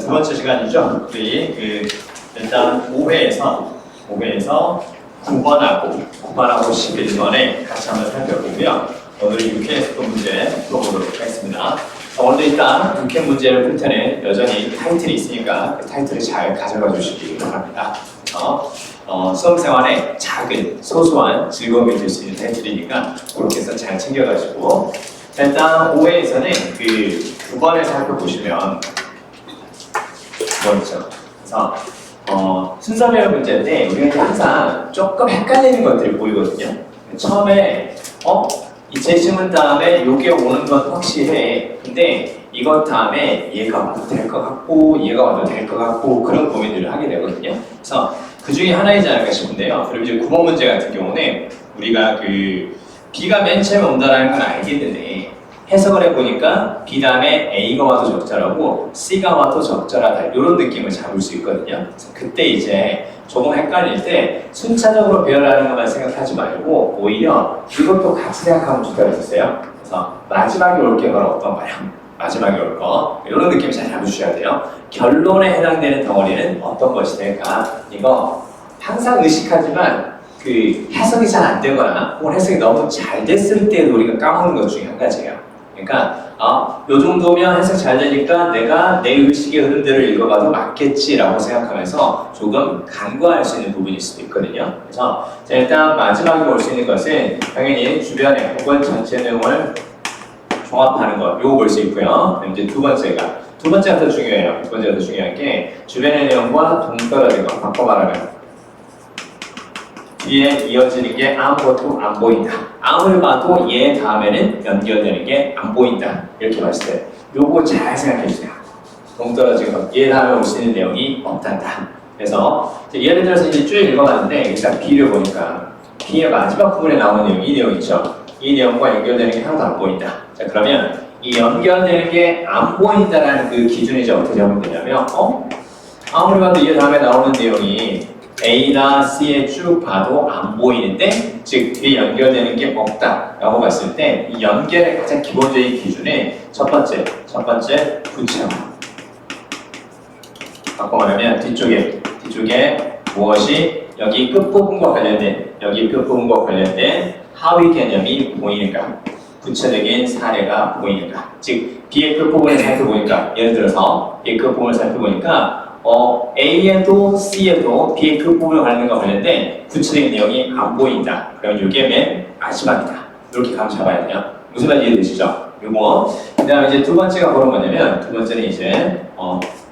두 번째 시간이죠. 우리 일단 5회에서 9번하고 11번에 같이 한번 살펴보고요. 오늘 6회에서 또 문제 풀어보도록 하겠습니다. 오늘도 일단 6회 문제를 풀 때는 여전히 타이틀이 있으니까 그 타이틀을 잘 가져가 주시기 바랍니다. 수험생활에 작은 소소한 즐거움이 될 수 있는 타이틀이니까 그렇게 해서 잘 챙겨가지고, 자, 일단 5회에서는 그 9번을 살펴보시면 9번이죠. 그래서 순서별 문제인데 우리가 항상 조금 헷갈리는 것들이 보이거든요. 처음에 이 제시문 다음에 요게 오는 건 확실해. 근데 이것 다음에 얘가 와도 될 것 같고 얘가 와도 될 것 같고 그런 고민들을 하게 되거든요. 그래서 그 중에 하나이지 않을까 싶은데요. 그리고 이제 9번 문제 같은 경우는 우리가 B가 맨 처음에 온다는 건 알겠는데 해석을 해보니까 B 다음에 A가 와도 적절하고 C가 와도 적절하다 이런 느낌을 잡을 수 있거든요. 그래서 그때 이제 조금 헷갈릴 때 순차적으로 배열하는 것만 생각하지 말고 오히려 이것도 같이 생각하면 좋다고 그래서 마지막에 올 게 바로 어떤 거야? 마지막에 올 거 이런 느낌 잘 잡으셔야 돼요. 결론에 해당되는 덩어리는 어떤 것이 될까? 이거 항상 의식하지만 그 해석이 잘 안 되거나 혹은 해석이 너무 잘 됐을 때도 우리가 까먹는 것 중에 한 가지예요. 그러니까 요 정도면 해석 잘 되니까 내가 내 의식의 흐름들을 읽어봐도 맞겠지라고 생각하면서 조금 간과할 수 있는 부분일 수도 있거든요. 그래서 자, 일단 마지막에 볼 수 있는 것은 당연히 주변에 혹은 전체 내용을 종합하는 것, 요거 볼 수 있고요. 그럼 이제 두 번째가 더 중요해요. 두 번째가 더 중요한 게 주변의 내용과 동떨어진 것, 바꿔 말하면 뒤에 이어지는 게 아무것도 안 보인다. 아무리 봐도 얘 다음에는 연결되는 게 안 보인다. 이렇게 봤을 때 요거 잘 생각해 주세요. 동떨어진 것, 얘 다음에 올 수 있는 내용이 없단다. 그래서 예를 들어서 이제 쭉 읽어봤는데 일단 B를 보니까 B의 마지막 부분에 나오는 내용, 이 내용 있죠. 이 내용과 연결되는 게 하나도 안 보인다. 자, 그러면 이 연결되는 게 안 보인다라는 그 기준이 이제 어떻게 잡으면 되냐면 아무리 봐도 얘 다음에 나오는 내용이 A나 C에 쭉 봐도 안 보이는데, 즉 뒤에 연결되는 게 없다라고 봤을 때 이 연결의 가장 기본적인 기준은 첫 번째 구체화. 바꿔 말하면 뒤쪽에 무엇이 여기 끝부분과 관련된 하위 개념이 보이는가, 구체적인 사례가 보이는가. 즉 B의 끝부분을 살펴보니까, 예를 들어서 B의 끝부분을 살펴보니까 A에도 C에도 B의 끝부분과 관련된 구체적인 내용이 안 보인다. 그럼 이게 맨 마지막이다. 이렇게 감 잡아야 돼요. 무슨 말인지 이해되시죠? 요거. 그 다음에 이제 두 번째가 뭐냐면, 두 번째는 이제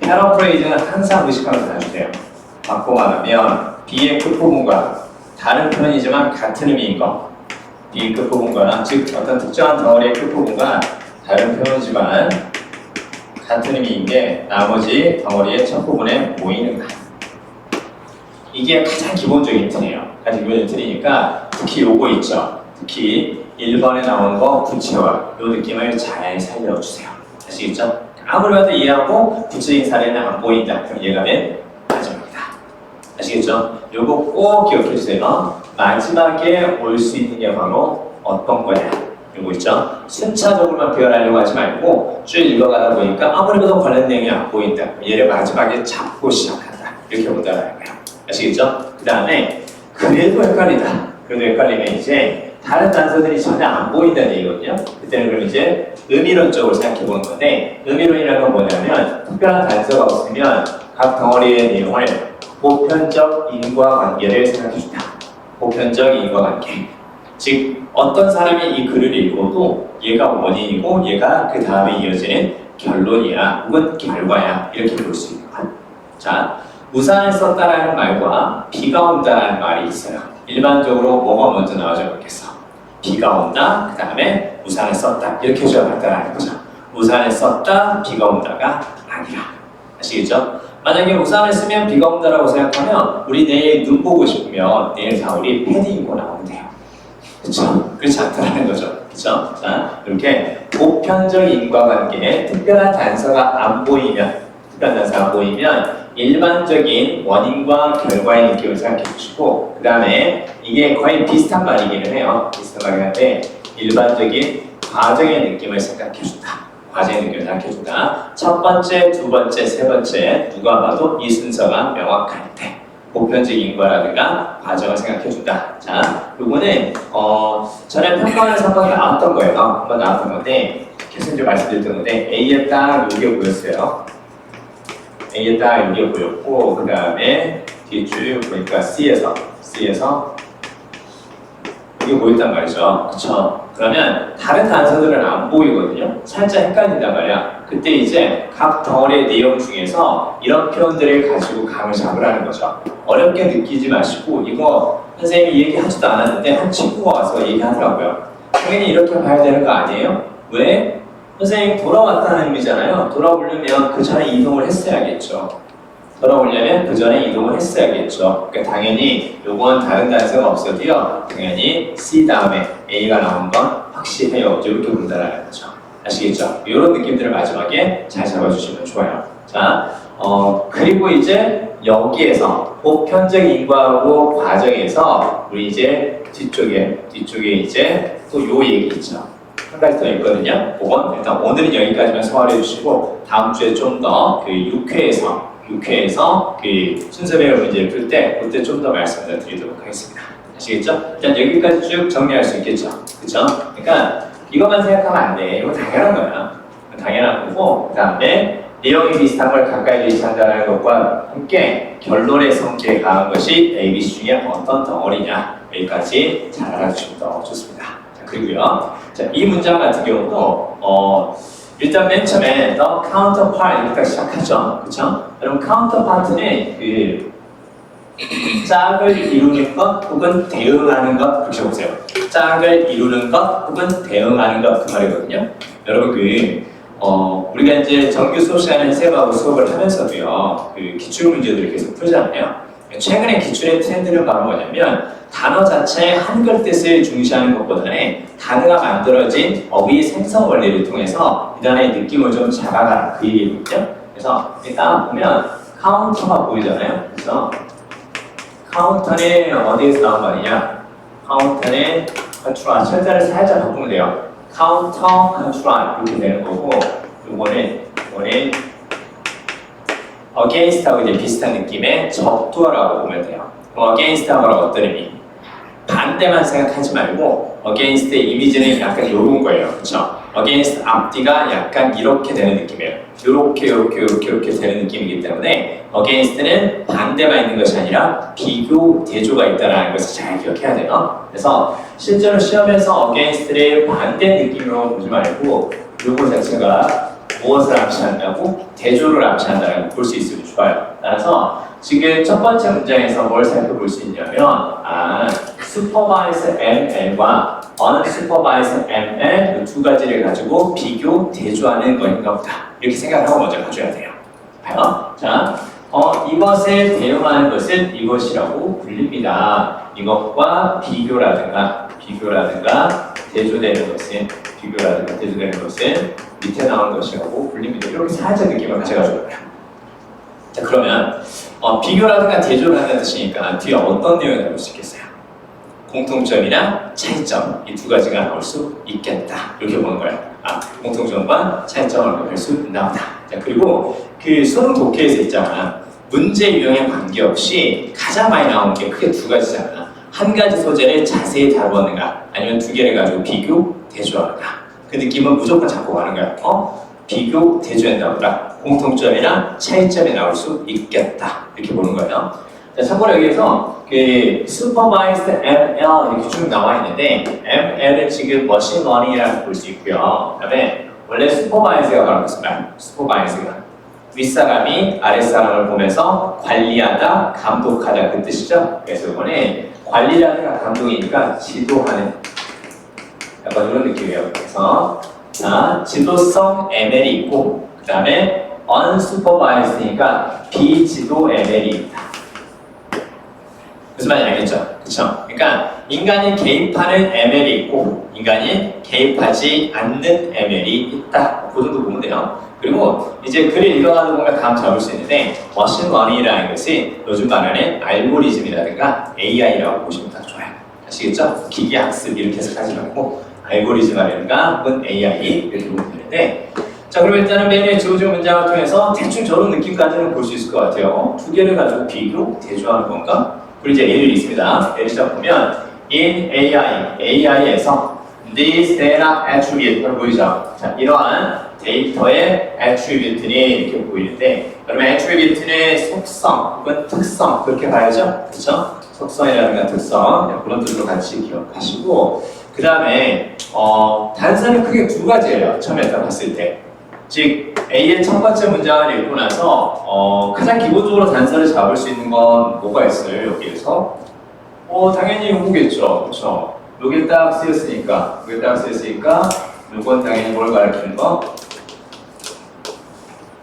패러프레이즈는 항상 의식하면서 해주세요. 바꿔 말하면 B의 끝부분과 다른 표현이지만 같은 의미인 거. B의 끝부분과, 즉 어떤 특정한 덩어리의 끝부분과 다른 표현이지만 같은 의미인 게 나머지 덩어리의 첫 부분에 보이는가. 이게 가장 기본적인 틀이에요. 가장 기본적인 틀이니까 특히 요거 있죠. 특히 1번에 나오는 거 구체화, 요 느낌을 잘 살려주세요. 아시겠죠? 아무리 봐도 이해하고 구체적인 사례는 안 보인다. 그럼 얘가 맨 마지막이다. 아시겠죠? 요거 꼭 기억해 주세요. 마지막에 올 수 있는 게 바로 어떤 거냐. 요거 있죠? 순차적으로만 배열하려고 하지 말고 쭉 읽어가다 보니까 아무리 봐도 관련 내용이 안 보인다. 얘를 마지막에 잡고 시작한다. 이렇게 본다는 거예요. 아시겠죠? 그 다음에 그래도 헷갈리면 이제 다른 단서들이 전혀 안 보인다는 얘기거든요. 그때는 그럼 이제 의미론적으로 생각해 보는 건데, 의미론이라는 건 뭐냐면 특별한 단서가 없으면 각 덩어리의 내용을 보편적 인과관계를 생각해 준다. 보편적 인과관계. 즉 어떤 사람이 이 글을 읽어도 얘가 원인이고 얘가 그 다음에 이어지는 결론이야 혹은 결과야, 이렇게 볼 수 있는 거야. 자, 우산을 썼다라는 말과 비가 온다라는 말이 있어요. 일반적으로 뭐가 먼저 나와져 있겠어? 비가 온다, 그 다음에 우산을 썼다, 이렇게 적어놨다라는 거죠. 우산을 썼다, 비가 온다가 아니라. 아시겠죠? 만약에 우산을 쓰면 비가 온다라고 생각하면 우리 내일 눈 보고 싶으면 내일 다 우리 패딩 입고 나오면 돼요. 그렇죠? 그렇지 않다라는 거죠. 그렇죠? 자, 이렇게 보편적 인과관계에 특별한 단서가 안 보이면 일반적인 원인과 결과의 느낌을 생각해 주시고, 그 다음에 이게 거의 비슷한 말이기는 해요. 비슷한 말이긴 한데 일반적인 과정의 느낌을 생각해 준다. 과제의 느낌을 생각해준다. 첫 번째, 두 번째, 세 번째 누가 봐도 이 순서가 명확할 때 보편적 인과라든가 과정을 생각해준다. 자, 요거는 전에 평가원에서 한번 나왔던 거예요. 한번 나왔던 건데 계속 이제 말씀드렸던 건데 A에 딱 요게 보였어요. A에 딱 요게 보였고 그 다음에 뒤에 쭉 보니까 C에서 이게 보였단 말이죠. 그쵸? 그러면 다른 단서들은 안 보이거든요. 살짝 헷갈린단 말이야. 그때 이제 각 덩어리의 내용 중에서 이런 표현들을 가지고 감을 잡으라는 거죠. 어렵게 느끼지 마시고 이거 선생님이 얘기하지도 않았는데 한 친구가 와서 얘기하더라고요. 당연히 이렇게 봐야 되는 거 아니에요? 왜? 선생님 돌아왔다는 의미잖아요. 돌아오려면 그 전에 이동을 했어야겠죠. 돌아오려면 그 전에 이동을 했어야겠죠. 그러니까 당연히 요건 다른 단서가 없어도요. 당연히 C 다음에 A가 나온 건 확실해요. 이렇게 본다라는 거죠. 아시겠죠? 이런 느낌들을 마지막에 잘 잡아주시면 좋아요. 자, 그리고 이제 여기에서 보편적 인과하고 과정에서 우리 이제 뒤쪽에 이제 또 요 얘기 있죠. 한 가지 더 있거든요. 그건 일단 오늘은 여기까지만 소화해 주시고 다음 주에 좀 더 그 6회에서 그 순서배열 문제를 풀 때 그때 좀 더 말씀을 드리도록 하겠습니다. 아시겠죠? 일단 여기까지 쭉 정리할 수 있겠죠? 그쵸? 그러니까 이것만 생각하면 안 돼. 이거 당연한 거야. 당연한 거고 그 다음에 내용이 비슷한 걸 가까이 대입한다는 것과 함께 결론의 성질에 강한 것이 A, B 중에 어떤 덩어리냐 여기까지 잘 알아주시면 더 좋습니다. 자, 그리고요. 자, 이 문장 같은 경우도 일단 맨 처음에 the counterpart 이렇게 딱 시작하죠. 그쵸? 그럼 counterpart는 그 짝을 이루는 것 혹은 대응하는 것 그렇게 보세요. 짝을 이루는 것 혹은 대응하는 것 그 말이거든요. 여러분 우리가 이제 정규 수업 시간에 쌤하고 수업을 하면서도요 그 기출 문제들을 계속 풀잖아요. 최근에 기출의 트렌드는 바로 뭐냐면 단어 자체의 한글 뜻을 중시하는 것보다는 단어가 만들어진 어휘 생성 원리를 통해서 이 단어의 느낌을 좀 잡아가는 그 얘기거든요. 그래서 일단 보면 카운터가 보이잖아요. 그래서 카운터는 어디에서 나온 거 아니냐? 카운터는 컨트롤 철자를 살짝 바꾸면 돼요. 카운터 컨트롤 이렇게 되는 거고 요거는 against하고 이제 비슷한 느낌의 적두어라고 보면 돼요. against하고 어떤 의미? 반대만 생각하지 말고 against의 이미지는 약간 요런 거예요. 그렇죠? against 앞뒤가 약간 이렇게 되는 느낌이에요. 이렇게 되는 느낌이기 때문에 against는 반대만 있는 것이 아니라 비교, 대조가 있다는 것을 잘 기억해야 돼요. 그래서 실제로 시험에서 against를 반대 느낌으로 보지 말고 요거 자체가 무엇을 암시한다고? 대조를 암시한다는 걸 볼 수 있으면 좋아요. 따라서 지금 첫 번째 문장에서 뭘 살펴볼 수 있냐면 supervisor ML과 unsupervisor ML 두 가지를 가지고 비교, 대조하는 것인가 보다. 이렇게 생각을 하고 먼저 가져야 돼요. 봐요. 자, 이것을 대응하는 것은 이것이라고 불립니다. 이것과 비교라든가 대조되는 것은 밑에 나온 것이라고 불립니다. 이렇게 살짝 느낌을 가져가줘요. 자, 그러면 비교라든가 대조를 하는 뜻이니까 뒤에 어떤 내용이 나올 수 있겠어요? 공통점이나 차이점 이 두 가지가 나올 수 있겠다. 이렇게 보는 거예요. 공통점과 차이점을 볼 수 있나 보다. 자, 그리고 그 수능 독해에서 있잖아. 문제 유형에 관계없이 가장 많이 나오는 게 크게 두 가지잖아. 한 가지 소재를 자세히 다루었는가 아니면 두 개를 가지고 비교, 대조하는가. 그 느낌은 무조건 잡고 가는 거야. 비교, 대조한다 보다 공통점이나 차이점이 나올 수 있겠다. 이렇게 보는 거예요. 자, 참고로 여기에서 그 supervised ML 이렇게 쭉 나와 있는데 ML은 지금 머신 러닝이라고 볼 수 있고요. 그다음에 원래 supervisor가 바로 무슨 말? supervisor가 윗사람이 아랫사람을 보면서 관리하다, 감독하다 그 뜻이죠. 그래서 이번에 관리라든가 감독이니까 지도하는 약간 이런 느낌이에요. 그래서 지도성 ML이 있고 그 다음에 unsupervised니까 비지도 ML이 있다. 무슨 말인지 알겠죠? 그쵸? 그러니까 인간이 개입하는 ML이 있고 인간이 개입하지 않는 ML이 있다. 그 정도 보면 돼요. 그리고 이제 글을 읽어가다 보면 감 잡을 수 있는데 머신 러닝이라는 것이 요즘 말하는 알고리즘이라든가 AI라고 보시면 더 좋아요. 아시겠죠? 기계학습 이렇게 해석하지 말고 알고리즘이라든가 혹은 AI 이렇게 보면 되는데 자, 그럼 일단은 맨의 주어진 문장을 통해서 대충 저런 느낌까지는 볼 수 있을 것 같아요. 두 개를 가지고 비교로 대조하는 건가? 그리고 이제 예들이 있습니다. 예를 시작 보면 in AI에서 this data attribute를 보이죠. 자, 이러한 데이터의 attribute는 이렇게 보이는데, 그러면 attribute는 속성 혹은 특성 그렇게 봐야죠, 그렇죠? 속성이라든가 특성 그런 뜻으로 같이 기억하시고, 그 다음에 단서는 크게 두 가지예요. 처음에 딱 봤을 때. 즉 A의 첫 번째 문장을 읽고 나서 가장 기본적으로 단서를 잡을 수 있는 건 뭐가 있어요? 여기에서 당연히 요거겠죠, 그렇죠? 요게 딱 쓰였으니까 요건 당연히 뭘 가리키는 거?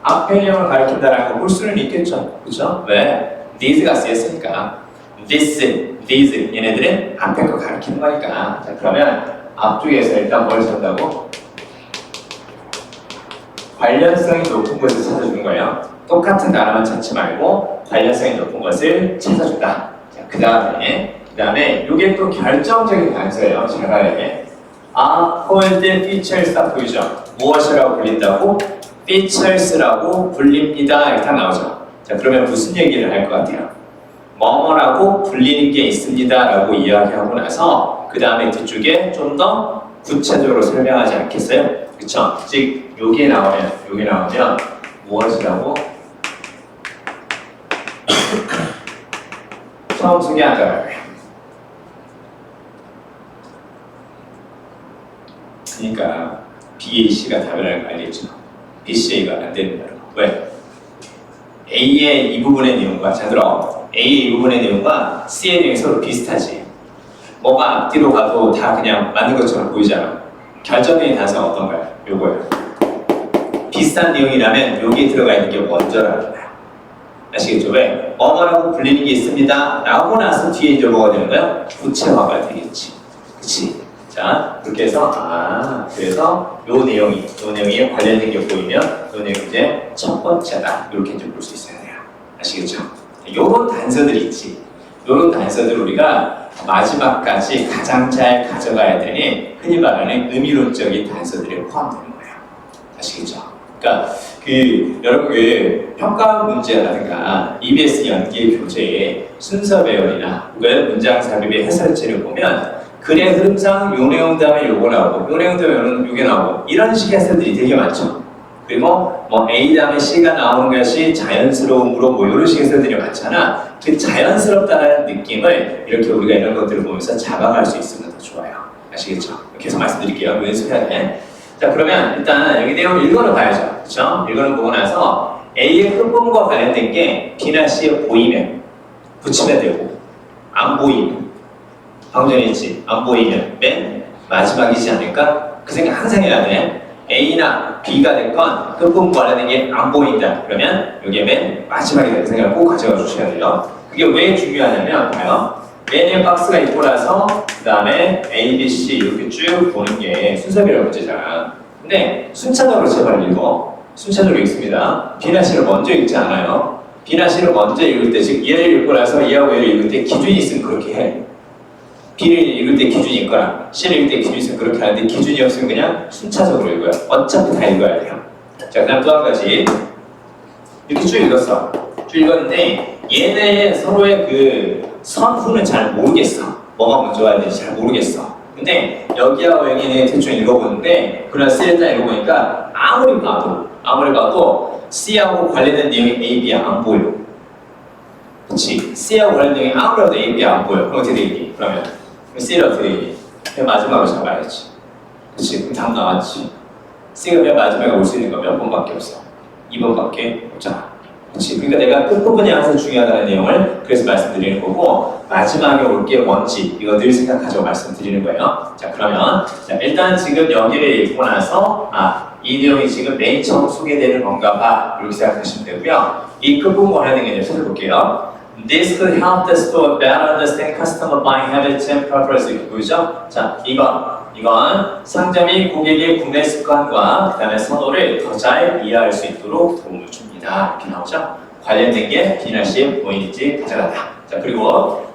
앞에 내용을 가리킨다라는 거 볼 수는 있겠죠, 그렇죠? 왜? these가 쓰였으니까 these 얘네들은 앞에 거 가리키는 거니까. 자, 그러면 앞쪽에서 일단 뭘 찾는다고? 관련성이 높은 것을 찾아주는 거예요. 똑같은 단어만 찾지 말고 관련성이 높은 것을 찾아준다. 자, 그 다음에 이게 또 결정적인 단서예요. 잘 봐야 돼. called features 딱 보이죠? 무엇이라고 불린다고? features라고 불립니다. 이렇게 딱 나오죠. 자, 그러면 무슨 얘기를 할 것 같아요? 뭐뭐라고 불리는 게 있습니다 라고 이야기하고 나서 그 다음에 뒤쪽에 좀 더 구체적으로 설명하지 않겠어요? 그쵸? 즉 여기에 나오면 무엇이라고 처음 소개하더라고요. 그러니까 BAC가 답이라는 거 알겠죠? BCA가 안 되는 거예요. 왜? A의 이 부분의 내용과, 자 들어, A의 이 부분의 내용과 C의 내용이 서로 비슷하지. 뭐가 앞뒤로 가도 다 그냥 맞는 것처럼 보이잖아. 결정적인 단서가 어떤가요? 요거예요. 비슷한 내용이라면 여기에 들어가 있는 게 먼저라는 거야. 아시겠죠? 왜? 뭐뭐라고 불리는 게 있습니다 라고 나서 뒤에 이제 뭐가 되는 거야? 구체화가 되겠지. 그치? 자, 그렇게 해서 그래서 요 내용이 관련된 게 보이면 요 내용이 이제 첫 번째다. 이렇게 이제 볼 수 있어야 돼요. 아시겠죠? 요런 단서들이 있지. 요런 단서들 우리가 마지막까지 가장 잘 가져가야 되는 흔히 말하는 의미론적인 단서들에 포함되는 거예요. 아시겠죠? 그러니까 여러분 평가 문제라든가 EBS 연기 교재의 순서 배열이나 혹은 문장 삽입의 해설체를 보면 글의 흐름상 요 내용 다음에 요거 나오고 요 내용 다음에 요게 나오고 이런 식의 해설들이 되게 많죠. 그리고 뭐 A 다음에 C가 나오는 것이 자연스러움으로 뭐 이런 식의 해설들이 많잖아. 그 자연스럽다는 느낌을 이렇게 우리가 이런 것들을 보면서 잡아갈 수 있으면 더 좋아요. 아시겠죠? 계속 말씀드릴게요. 연습해야 돼. 자, 그러면 일단 여기 내용 읽어는 봐야죠. 그렇죠? 읽어는 보고 나서 A의 끝부분과 관련된 게 B나 C에 보이면 붙이면 되고, 안 보이면 방금 전에 했지. 안 보이면 맨 마지막이지 않을까? 그 생각 항상 해야 돼. A나 B가 됐건 끝부분 관련된 게 안 보인다. 그러면 이게 맨 마지막이다. 그 생각을 꼭 가져가 주셔야 돼요. 그게 왜 중요하냐면 봐요. 맨에 박스가 있고 나서 그 다음에 A, B, C 이렇게 쭉 보는 게 순서별로 문제잖아. 근데 순차적으로 제발 읽어. 순차적으로 읽습니다. B나 C를 먼저 읽지 않아요. B나 C를 먼저 읽을 때, 즉 얘를 읽고 나서 얘하고 얘를 읽을 때 기준이 있으면 그렇게 해. B를 읽을 때 기준이 있거나 C를 읽을 때 기준이 있으면 그렇게 하는데 기준이 없으면 그냥 순차적으로 읽어요. 어차피 다 읽어야 돼요. 자, 그 다음 또 한 가지. 이렇게 쭉 읽었어. 쭉 읽었는데 얘네 서로의 그 선후는 잘 모르겠어. 뭐가 먼저 와야 되는지 잘 모르겠어. 근데 여기하고 여기는 대충 읽어보는데 그러나 C를 딱 읽어보니까 아무리 봐도 C하고 관련된 내용이 A, B야 안 보여. 그치? C하고 관련된 내용이 아무래도 A, B야 안 보여. 그럼 어떻게 되겠니? 그러면 C를 어떻게 되겠니? 맨 마지막으로 잡아야지. 그치? 그럼 답 나왔지. C가 맨 마지막에 올 수 있는 건 몇 번밖에 없어? 2번밖에 없잖아. 그치? 그러니까 내가 끝부분이 항상 중요하다는 내용을 그래서 말씀드리는 거고 마지막에 올 게 뭔지 이거 늘 생각하자고 말씀드리는 거예요. 자, 그러면 일단 지금 여기를 읽고 나서 이 내용이 지금 맨 처음 소개되는 건가 봐 이렇게 생각하시면 되고요. 이 끝부분 관련된 게 이제 찾아볼게요. This could help the store better understand customer buying habits and preferences. 이렇게 보이죠? 자, 이건 상점이 고객의 구매 습관과 그 다음에 선호를 더 잘 이해할 수 있도록 도움을 줍니다. 이렇게 나오죠? 관련된 게 B나 C에 보이는지 가져가다. 자, 그리고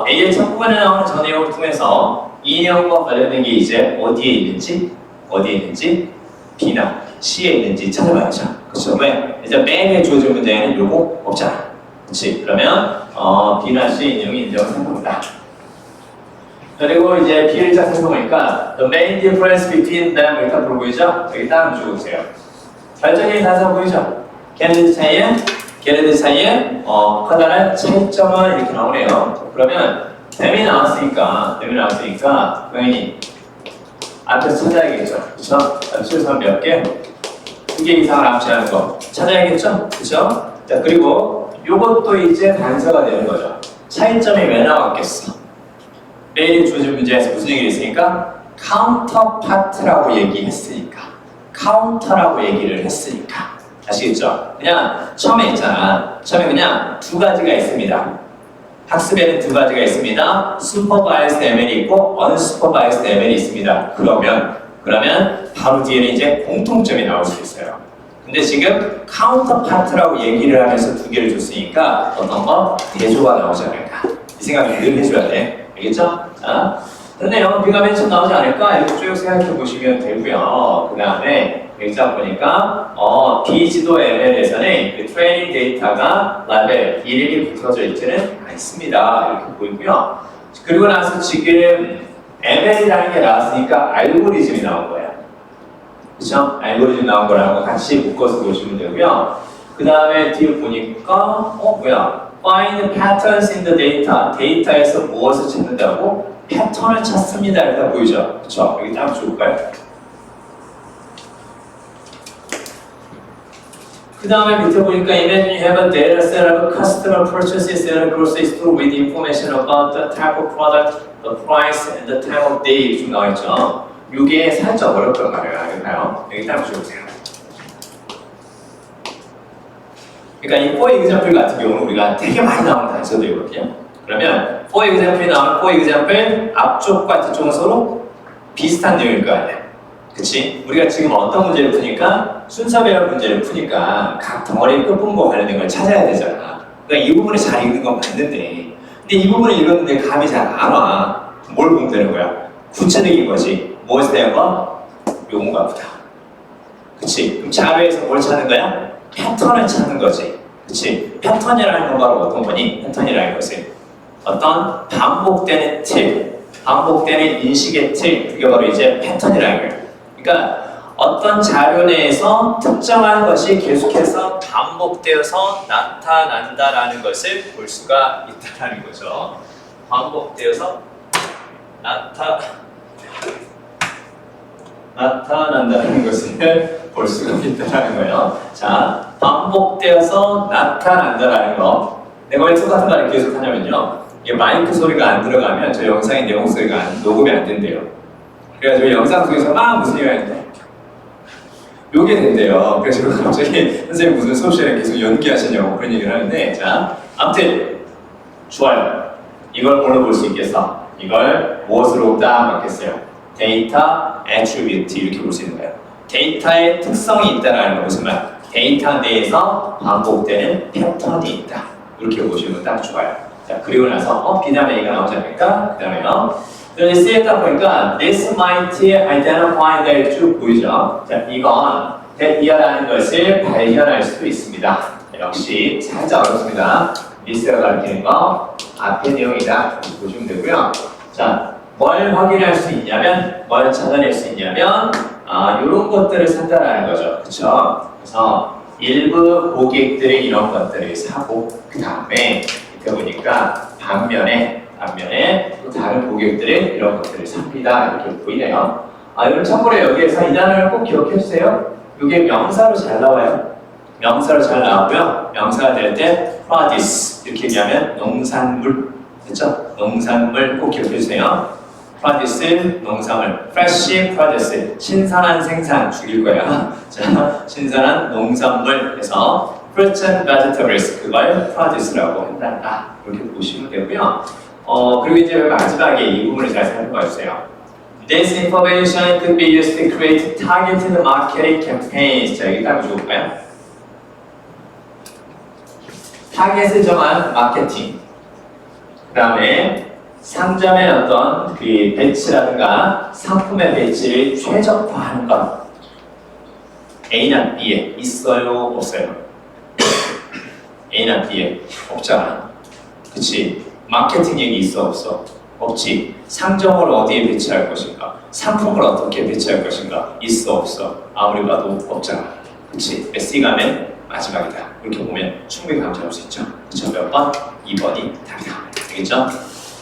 A의 첫 부분에 나오는 저 내용을 통해서 이 내용과 관련된 게 이제 어디에 있는지 B나 C에 있는지 찾아봐야죠. 그렇죠? 왜? 일단 맨에 주어진 문제에는 요거 없잖아. 그렇지? 그러면 B나 C 인형이 인정을 생각합니다. 그리고 이제 B를 딱 생각해보니까 The main difference between them 일단 보고 보이죠? 여기 딱 주어보세요. 결정적인 단서 보이죠? 걔네들 사이에 커다란 차이점은 이렇게 나오네요. 그러면 댐이 나왔으니까 당연히 앞에서 찾아야겠죠. 그쵸? 최소한 몇 개? 2개 이상을 암시하는 거 찾아야겠죠? 그쵸? 자, 그리고 요것도 이제 단서가 되는 거죠. 차이점이 왜 나왔겠어? 메일이 주어진 문제에서 무슨 얘기를 했으니까? 카운터파트라고 얘기했으니까. 카운터라고 얘기를 했으니까. 아시겠죠? 그냥 처음에 있잖아. 처음에 그냥 두 가지가 있습니다. 학습에는 두 가지가 있습니다. 슈퍼바이스드 ML이 있고 언슈퍼바이스드 ML이 있습니다. 그러면 바로 뒤에는 이제 공통점이 나올 수 있어요. 근데 지금 카운터파트라고 얘기를 하면서 두 개를 줬으니까 어떤 거? 대조가 나오지 않을까. 이 생각을 늘 해줘야 돼. 알겠죠? 자, 근데요, B가 맨 처음 나오지 않을까? 이렇게 쭉 생각해 보시면 되고요. 그 다음에 여기서 보니까 B 지도 ML에서는 그 트레이닝 데이터가 라벨 1일이 붙어져 있지는 않습니다. 이렇게 보이고요. 그리고 나서 지금 ML이라는 게 나왔으니까 알고리즘이 나온 거예요. 그렇죠? 알고리즘 나온 거랑 같이 묶어서 보시면 되고요. 그 다음에 뒤에 보니까 Find patterns in the data. 데이터에서 무엇을 찾는다고? 패턴을 찾습니다. 일단 보이죠? 그렇죠? 여기 딱 줄까요? 그 다음에 밑에 보니까 Imagine you have a data set of customer purchases at a grocery store with information about the type of product, the price, and the time of day 쭉 나와있죠. 이게 살짝 어렵단 말이에요. 알겠나요? 여기 딱 주세요. 그러니까 이 for example 같은 경우는 우리가 되게 많이 나오는 단서들이거든요. 그러면 for example이 나오면 for example 앞쪽과 뒤쪽은 서로 비슷한 내용일 거 아니야. 그치? 우리가 지금 어떤 문제를 푸니까 순서배열 문제를 푸니까 각 덩어리 끝부분과 관련된 걸 찾아야 되잖아. 그러니까 이 부분을 잘 읽는 건 맞는데 근데 이 부분을 읽었는데 감이 잘 안 와. 뭘 보면 되는 거야? 구체적인 거지. 무엇에 대한 거? 요건가 보다. 그치? 그럼 자료에서 뭘 찾는 거야? 패턴을 찾는 거지. 그치? 패턴이라는 건 바로 어떤 거니? 패턴이라는 것은 어떤 반복되는 틀, 반복되는 인식의 틀, 그게 바로 이제 패턴이라는 거예요. 그러니까 어떤 자료 내에서 특정한 것이 계속해서 반복되어서 나타난다라는 것을 볼 수가 있다는 거죠. 반복되어서 나타난다는 것을 볼 수가 있다는 거예요. 자, 반복되어서 나타난다라는 거. 내가 왜 똑같은 말을 계속 하냐면요. 이게 마이크 소리가 안 들어가면 저 영상의 내용 소리가 녹음이 안 된대요. 그래가지고 영상 속에서 막 무슨 얘기가 있는데 요게 된대요. 그래서 갑자기 선생님 무슨 수업 시간에 계속 연기하시냐고 그런 얘기를 하는데 자, 아무튼 좋아요. 이걸 뭘로 볼 수 있겠어? 이걸 무엇으로 딱 맞겠어요? 데이터 애트리뷰트 이렇게 볼 수 있는 거예요. 데이터의 특성이 있다는 건 무슨 말? 데이터 내에서 반복되는 패턴이 있다. 이렇게 보시면 딱 좋아요. 자, 그리고 나서 비담의 얘기가 나오지 않을까? 그 다음에요. 여기 C에 딱 보니까 This might identify that 쭉 보이죠? 자, 이건 that이라는 것을 발견할 수도 있습니다. 역시 살짝 어렵습니다. This가 가리키는 거 앞의 내용이다. 보시면 되고요. 자, 뭘 확인할 수 있냐면, 뭘 찾아낼 수 있냐면 이런 것들을 산다라는 거죠. 그쵸? 그래서 일부 고객들이 이런 것들을 사고 그 다음에 밑에 보니까 반면에 또 다른 고객들이 이런 것들을 삽니다. 이렇게 보이네요. 여러분 참고로 여기에서 이 단어를 꼭 기억해 주세요. 이게 명사로 잘 나와요. 명사로 잘 나오고요. 명사가 될 때 produce 이렇게 얘기하면 농산물 됐죠? 농산물 꼭 기억해 주세요. produce 농산물, fresh produce 신선한 생산 죽일 거야. 자, 신선한 농산물 해서 fruits and vegetables 그걸 produce라고 한다. 이렇게 보시면 되고요. 그리고 이제 마지막에 이 부분을 잘 살펴봐 주세요. This information could be used to create targeted marketing campaigns. 자, 여기 딱 줄까요? 타겟을 정한 마케팅. 그 다음에 상점의 어떤 그 배치라든가 상품의 배치를 최적화하는 것. A나 B에 있어요? 없어요? A나 B에 없잖아. 그치? 마케팅 얘기 있어? 없어? 없지. 상점을 어디에 배치할 것인가? 상품을 어떻게 배치할 것인가? 있어? 없어? 아무리 봐도 없잖아. 그치? C가 맨 마지막이다. 이렇게 보면 충분히 감지할 수 있죠. 그쵸? 몇 번? 2번이 답이다. 되겠죠?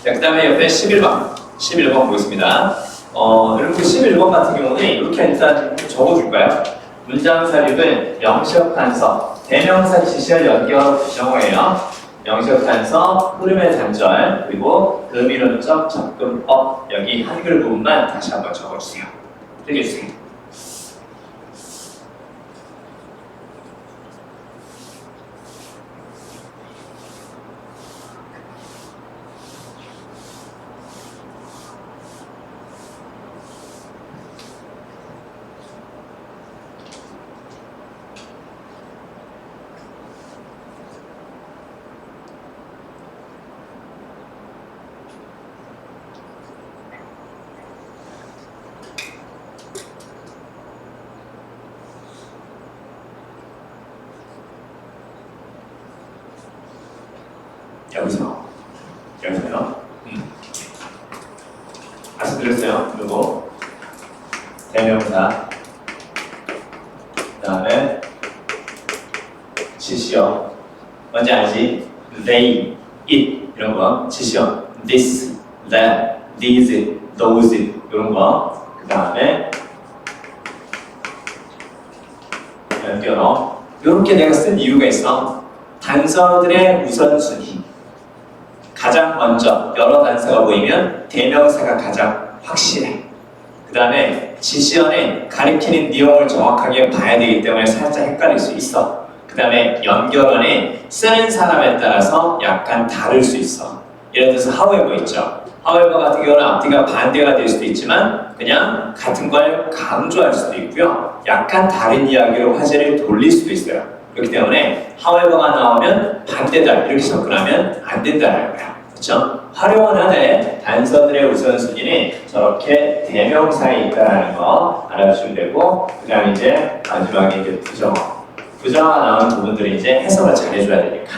자, 그 다음에 옆에 11번. 11번 보겠습니다. 여러분 11번 같은 경우는 이렇게 일단 적어줄까요? 문장 사립은 명시적 단서, 대명사 지시어 연결 구성어예요. 명시적 단서, 흐름의 단절, 그리고 의미론적 접근법, 여기 한글 부분만 다시 한번 적어주세요. 읽어주세요. 여기서요. 말씀드렸어요. 그리고 대명사, 그 다음에 지시어. 뭔지 알지? They, it 이런 거. 지시어. This, that, these, those 이런 거. 그 다음에 연결어. 이렇게 내가 쓴 이유가 있어. 단서들의 우선순위. 가장 먼저 여러 단서가 보이면 대명사가 가장 확실해. 그 다음에 지시어는 가리키는 내용을 정확하게 봐야 되기 때문에 살짝 헷갈릴 수 있어. 그 다음에 연결어는 쓰는 사람에 따라서 약간 다를 수 있어. 예를 들어서 however 있죠. however 같은 경우는 앞뒤가 반대가 될 수도 있지만 그냥 같은 걸 강조할 수도 있고요. 약간 다른 이야기로 화제를 돌릴 수도 있어요. 그렇기 때문에 however가 나오면 반대다 이렇게 접근하면 안 된다는 거야. 그렇죠? 활용은 하되 단서들의 우선순위는 저렇게 대명사에 있다는 거 알아주시면 되고, 그 다음에 이제 마지막에 이제 부정어. 부정어가 나오는 부분들은 이제 해석을 잘 해줘야 되니까.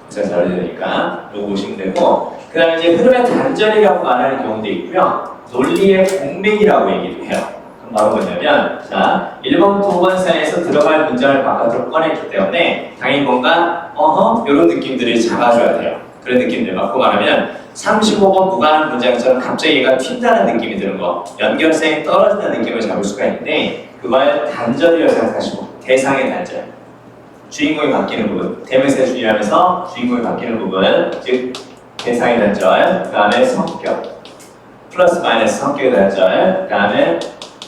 해석을 잘 해줘야 되니까 이거 보시면 되고, 그 다음에 이제 흐름의 단절이라고 말하는 경우도 있고요. 논리의 공백이라고 얘기를 해요. 그럼 바로 뭐냐면, 자, 1번부터 5번 사이에서 들어갈 문장을 바깥으로 꺼냈기 때문에 당연히 뭔가 이런 느낌들이 작아져야 돼요. 그런 느낌들 바꿔 말하면 35번 구간 문장처럼 갑자기 얘가 튄다는 느낌이 드는 거, 연결성이 떨어진다는 느낌을 잡을 수가 있는데 그걸 단절이라고 생각하시고, 대상의 단절, 주인공이 바뀌는 부분, 대명사의 주의하면서 주인공이 바뀌는 부분, 즉 대상의 단절, 그 다음에 성격, 플러스 마이너스 성격의 단절, 그 다음에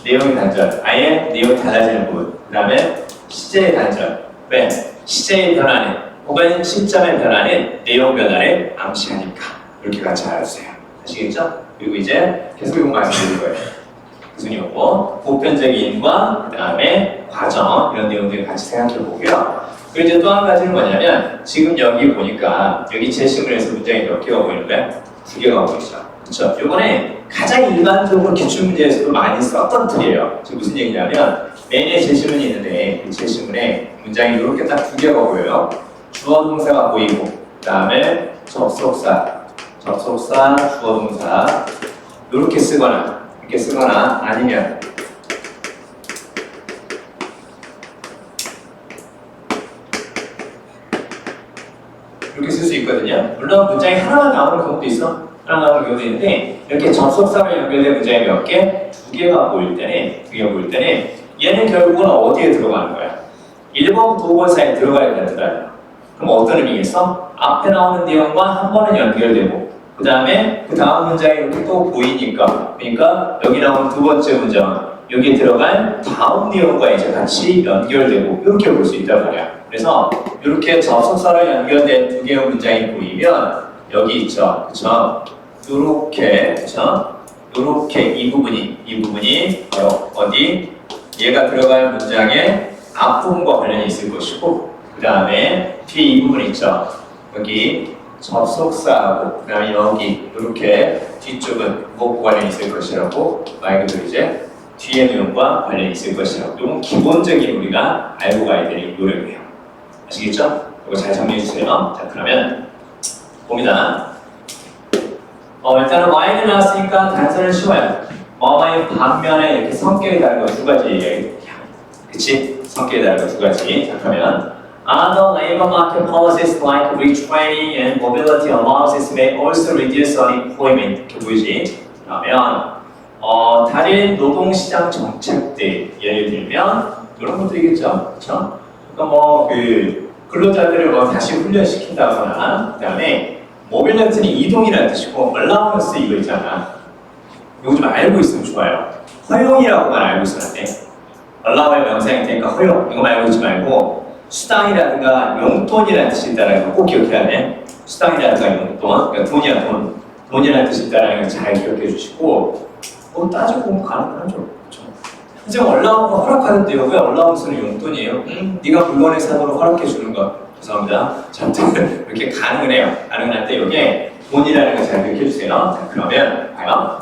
내용의 단절, 아예 내용이 달라지는 부분, 그 다음에 시제의 단절. 왜? 시제의 변화는 혹은 시점의 변화는 내용 변화를 암시하니까 이렇게 같이 알아주세요. 아시겠죠? 그리고 이제 계속 이거 말씀드릴 거예요. 무슨 이유고 보편적인과 그 다음에 과정 이런 내용들 같이 생각해 보고요. 그리고 이제 또 한 가지는 뭐냐면 지금 여기 보니까 여기 제시문에서 문장이 몇 개가 보이는 거야? 2개가 보이죠. 그렇죠? 이번에 가장 일반적으로 기출문제에서도 많이 썼던 틀이에요. 지금 무슨 얘기냐면 메인에 제시문이 있는데 그 제시문에 문장이 이렇게 딱 2개가 보여요. 주어 동사가 보이고, 그 다음에 접속사, 주어 동사 이렇게 쓰거나 아니면 이렇게 쓸 수 있거든요. 물론 문장이 하나만 나오는 경우도 있어. 하나 나오는 경우도 있는데 이렇게 접속사로 연결된 문장이 몇 개? 2개가 보일 때는 얘는 결국은 어디에 들어가는 거야? 1번부터 5번 사이에 들어가야 된다. 그럼 어떤 의미겠어? 앞에 나오는 내용과 한 번은 연결되고 그 다음 문장이 이렇게 또 보이니까, 그러니까 여기 나오는 두 번째 문장 여기에 들어간 다음 내용과 이제 같이 연결되고 이렇게 볼 수 있단 말이야. 그래서 이렇게 접속사로 연결된 2개의 문장이 보이면 여기 있죠, 그렇죠? 이렇게 이 부분이 바로 어디? 얘가 들어갈 문장의 앞부분과 관련이 있을 것이고, 그 다음에 뒤에 이 부분 있죠. 여기 접속사하고 그 다음에 여기 이렇게 뒤쪽은 무엇과 관련이 있을 것이라고 말 그대로 이제 뒤에 내용과 관련이 있을 것이라고. 이건 기본적인 우리가 알고 가야 될 요령이에요. 아시겠죠? 이거 잘 정리해 주세요. 자, 그러면 봅니다. 일단은 y는 나왔으니까 단서는 쉬워요. 뭐뭐의 반면에 이렇게 성격이 다른 거 두 가지 얘기해요. 그치? 성격이 다른 거 두 가지. 자, 그러면 Other labor market policies like retraining and mobility allowances may also reduce unemployment. 이렇게 보이지? 그러면 다른 노동시장 정책들 예를 들면 이런 것들이겠죠, 그렇죠? 그러니까 그 근로자들을 다시 훈련시킨다거나 그다음에 모빌리티는 이동이라는 뜻이고 얼라운스 이거 있잖아. 이거 좀 알고 있으면 좋아요. 허용이라고만 알고 있으면 안 돼. 얼라우의 명사일 테니까 허용 이거 말고 있지 말고 수당이라든가 용돈이라는 뜻이 있다는 거 꼭 기억해야 돼. 수당이라든가 용돈, 그러니까 돈이야 돈. 돈이라는 뜻이 있다는 걸 잘 기억해 주시고 따지고 보면 가능하죠. 그렇죠? 하지만 얼라운스가 허락하는데요. 왜 얼라운스는 용돈이에요? 네가 물건을 사도록 허락해 주는 것. 죄송합니다. 잠깐 이렇게 가능은 해요. 가능한데 이게 돈이라는 걸 잘 기억해 주세요. 자, 그러면 봐요.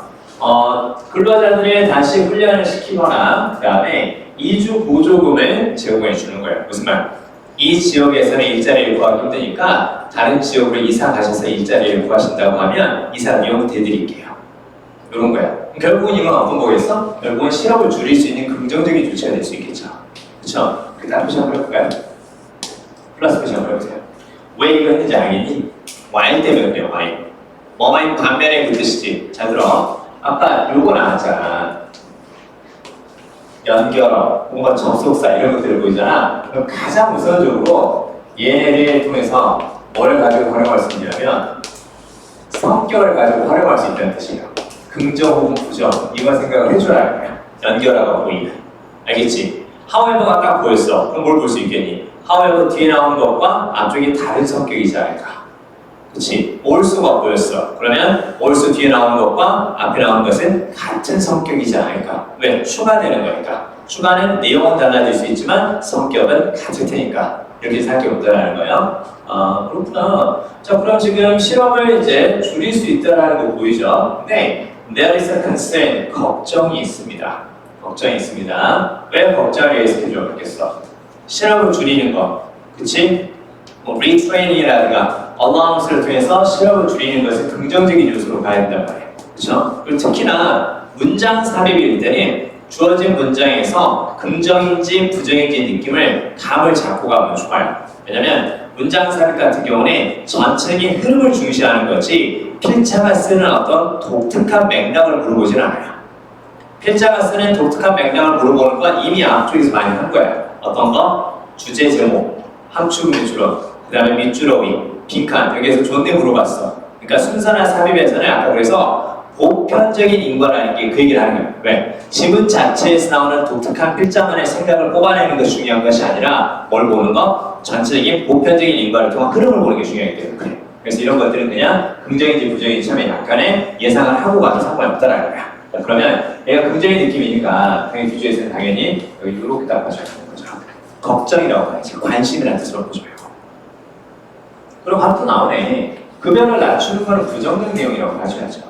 근로자들을 다시 훈련을 시키거나 그 다음에 이주 보조금을 제공해 주는 거예요. 무슨 말? 이 지역에서는 일자리를 구하기 힘드니까 다른 지역으로 이사 가셔서 일자리를 구하신다고 하면 이사 비용 대드릴게요. 이런 거야. 결국은 이건 어떤 거겠어? 결국은 실업을 줄일 수 있는 긍정적인 조치가 될 수 있겠죠. 그렇죠? 그 다음 표시 한번 해볼까요? 플러스 표시 한번 해보세요. 왜 이거 했는지 알겠니? Y 때문에 그래요. Y. 뭐뭐인 반면에 그 뜻이지. 자 들어. 아까 요거 나왔잖아. 연결어, 뭔가 접속사 이런 것들을 보이잖아. 그럼 가장 우선적으로 얘네를 통해서 뭐를 가지고 활용할 수 있냐면 성격을 가지고 활용할 수 있다는 뜻이에요. 긍정 혹은 부정 이건 생각을 해줘야 해요. 연결어가 보이면 알겠지? however가 딱 보였어. 그럼 뭘 볼 수 있겠니? however 뒤에 나오는 것과 앞쪽이 다른 성격이지 않을까? 그치? also가 보였어. 그러면 also 뒤에 나오는 것과 앞에 나오는 것은 같은 성격이지 않을까? 왜? 추가되는 거니까. 추가는 내용은 달라질 수 있지만 성격은 같을 테니까. 이렇게 생각해 본다는 거예요. 그렇구나. 자, 그럼 지금 실업을 이제 줄일 수 있다는 거 보이죠? 근데 there is a concern, 걱정이 있습니다. 걱정이 있습니다. 왜 걱정을 예측해줘야겠어? 실업을 줄이는 거, 그치? 뭐 retraining이라든가 allowance를 통해서 실업을 줄이는 것을 긍정적인 요소로 봐야 된단 말이에요. 그렇죠? 그리고 특히나 문장 삽입일 때는 주어진 문장에서 긍정인지 부정인지 느낌을 감을 잡고 가면 좋아요. 왜냐면 문장 삽입 같은 경우는 전체적인 흐름을 중시하는 거지 필자가 쓰는 어떤 독특한 맥락을 물어보진 않아요. 필자가 쓰는 독특한 맥락을 물어보는 건 이미 앞쪽에서 많이 한 거예요. 어떤 거? 주제 제목, 함축 밑줄어, 그 다음에 밑줄어 위, 빈칸 여기에서 존댓 물어봤어. 그러니까 순서나 삽입에서는 아까 그래서 보편적인 인과라는 게 그 얘기를 하는 거예요. 왜? 지문 자체에서 나오는 독특한 필자만의 생각을 뽑아내는 것이 중요한 것이 아니라 뭘 보는 거? 전체적인 보편적인 인과를 통한 흐름을 보는 게 중요하기 때문에 그래요. 그래서 이런 것들은 그냥 긍정인지 부정인지 참에 약간의 예상을 하고 가도 상관이 없다라는 거야. 자, 그러면 얘가 긍정의 느낌이니까 당연히 뒤쪽에서는 당연히 여기 이렇게 딱 봐줘야 되는 거죠. 걱정이라고 봐야지. 관심이라는 뜻으로 보죠. 그리고 바로 또 나오네. 급여를 낮추는 건 부정적 내용이라고 봐줘야죠.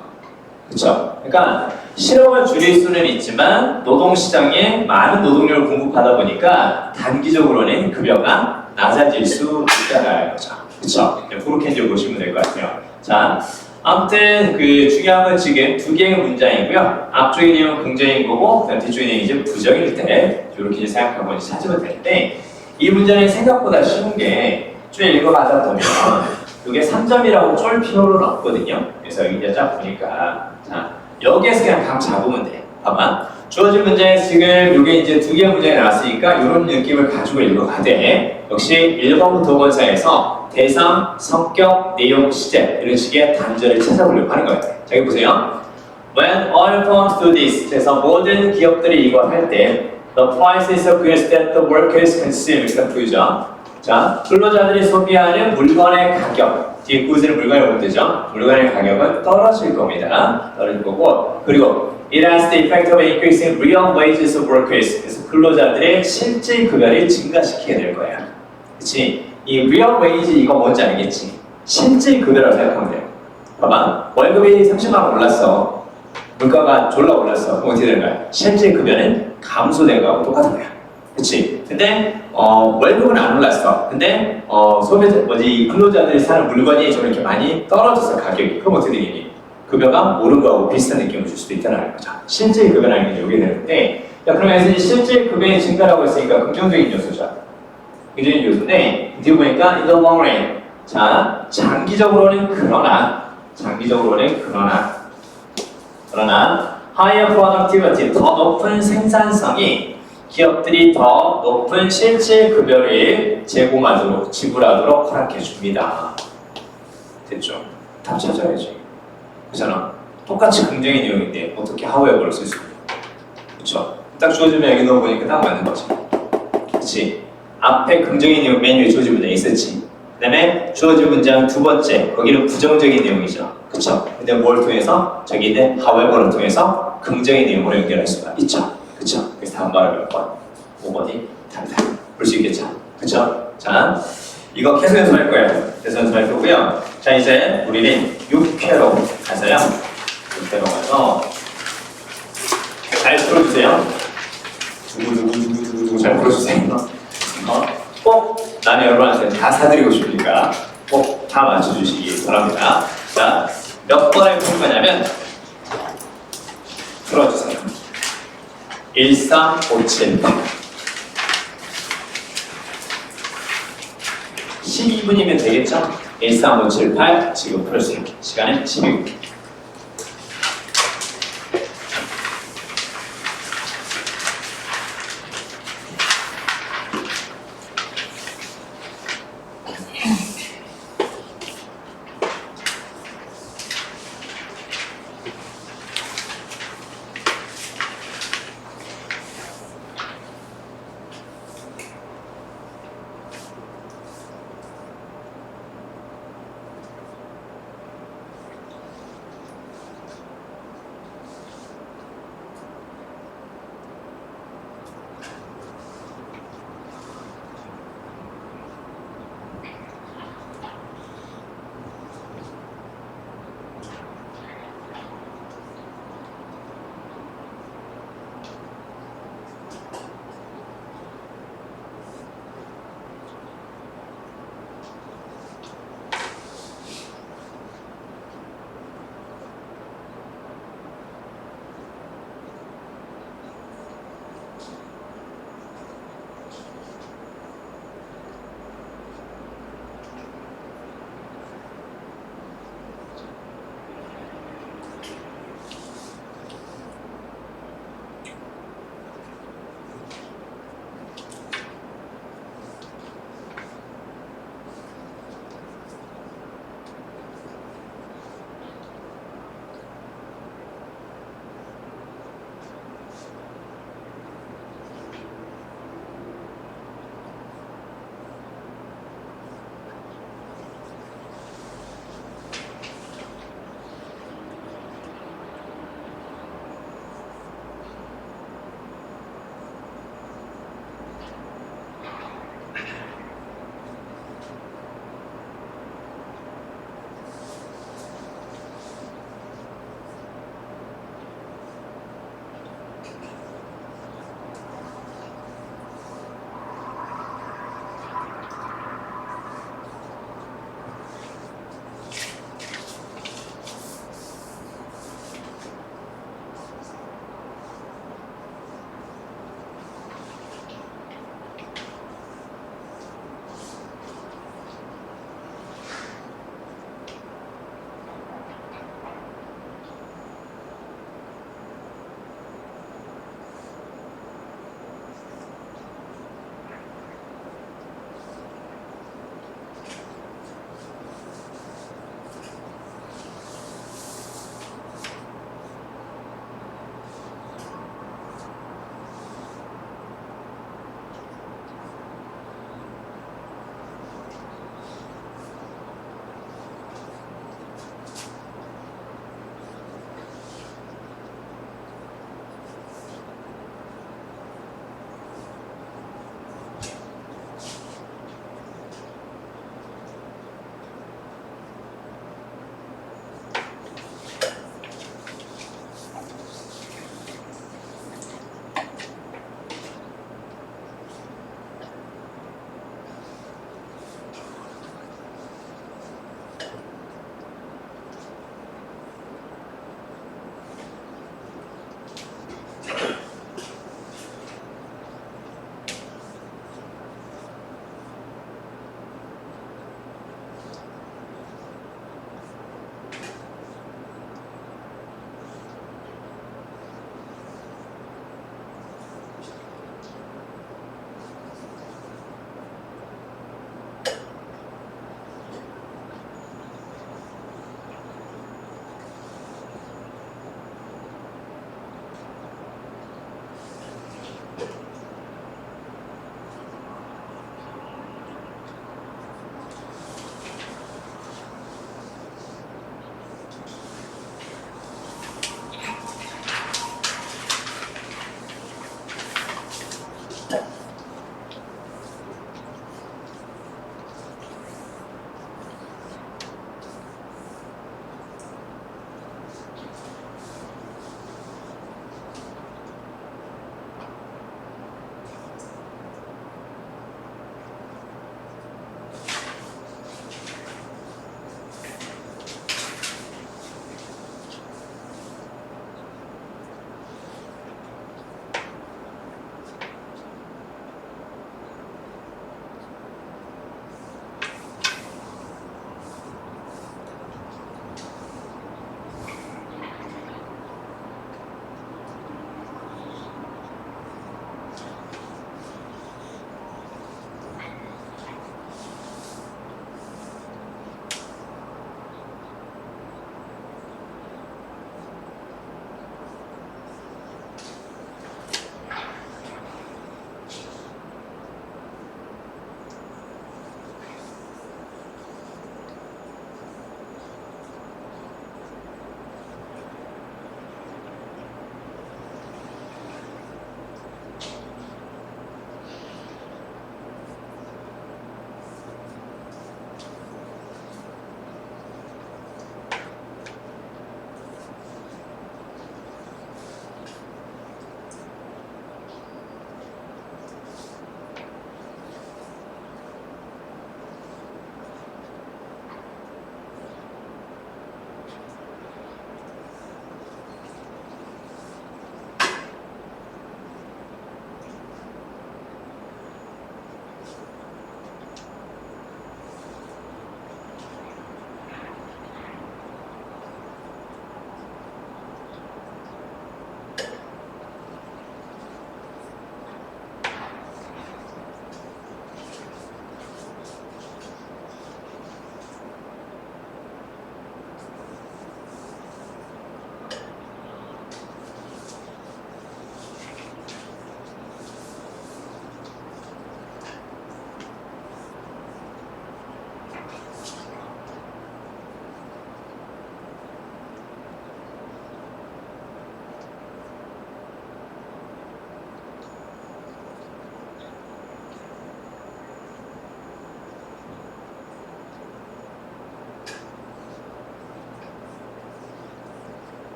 그렇죠? 그러니까 실업을 줄일 수는 있지만 노동시장에 많은 노동력을 공급하다 보니까 단기적으로는 급여가 낮아질 수 있다는 거죠. 그렇죠? 그렇게 이제 보시면 될 것 같아요. 자, 아무튼 그 중요한 건 지금 두 개의 문장이고요. 앞쪽의 내용은 긍정인 거고 뒤쪽의 내용이 이제 부정일 때 이렇게 이제 생각하고 이제 찾으면 되는데 이 문장이 생각보다 쉬운 게 쭉 읽어가다 보면 이게 3점이라고 쫄 필요는 없거든요. 그래서 여기 이제 쫙 보니까 자 여기에서 그냥 감 잡으면 돼. 봐봐. 주어진 문장에서 지금 이게 이제 두 개의 문장이 나왔으니까 이런 느낌을 가지고 읽어가되 역시 1번부터 5번사에서 대상, 성격, 내용, 시제 이런 식의 단절을 찾아보려고 하는 거예요. 자, 여기 보세요. When all firms do this, 그래서 모든 기업들이 이거 할 때 the prices of goods that the workers consume 이렇게 보이죠. 자, 근로자들이 소비하는 물건의 가격, 뒤에 구즈는 물건이 못 되죠. 물건의 가격은 떨어질 겁니다. 떨어질 거고, 그리고 it has the effect of increasing real wages of workers. 그래서 근로자들의 실제 급여를 증가시키게 될 거예요. 그렇지? 이 real wage 이거 뭔지 알겠지? 실제 급여라고 생각하면 돼요. 봐봐, 월급이 30만 원 올랐어. 물가가 졸라 올랐어. 그럼 어떻게 되는 거야? 실제 급여는 감소된 거하고 똑같은 거야. 그치? 근데 월급은 안 올랐어. 근데 근로자들이 사는 물건이 좀 이렇게 많이 떨어졌어, 가격이. 그럼 어떻게 되겠니? 급여가 오른 거하고 비슷한 느낌을 줄 수도 있다는 거죠. 실제 급여라는 게 여기 되는데, 야, 그러면 이제 실제 급여의 증가라고 했으니까 긍정적인 요소죠. 긍정적인 요소인데, 뒤에 보니까 in the long run. 자, 장기적으로는 higher productivity, 더 높은 생산성이 기업들이 더 높은 실제 급여를 지불하도록 허락해 줍니다. 됐죠? 답 찾아야지. 그잖아. 똑같이 긍정의 내용인데 어떻게 however를 쓸 수 있냐? 그쵸? 딱 주어지면 여기 넣어보니까 딱 맞는 거지. 그치? 앞에 긍정의 내용 맨 위에 주어진 문장 있었지. 그 다음에 주어진 문장 두 번째, 거기는 부정적인 내용이죠. 그쵸? 근데 뭘 통해서? 저기 있는 however를 통해서 긍정의 내용으로 연결할 수가 있죠. 그쵸? 그래서 다음 말을 몇 번? 5번이 답이다. 볼 수 있겠죠? 그쵸? 자, 이거 계속 연습할 거예요. 계속 연습할 거고요. 자, 이제 우리는 6회로 가서요. 6회로 가서 잘 풀어주세요. 두구두구두구두구 잘 풀어주세요. 꼭 나는 여러분한테 다 사드리고 싶으니까 꼭 다 맞춰주시기 바랍니다. 자, 몇 번을 풀 거냐면 풀어주세요. 13578 12분이면 되겠죠? 13578 지금 풀어주세요. 시간은 12분.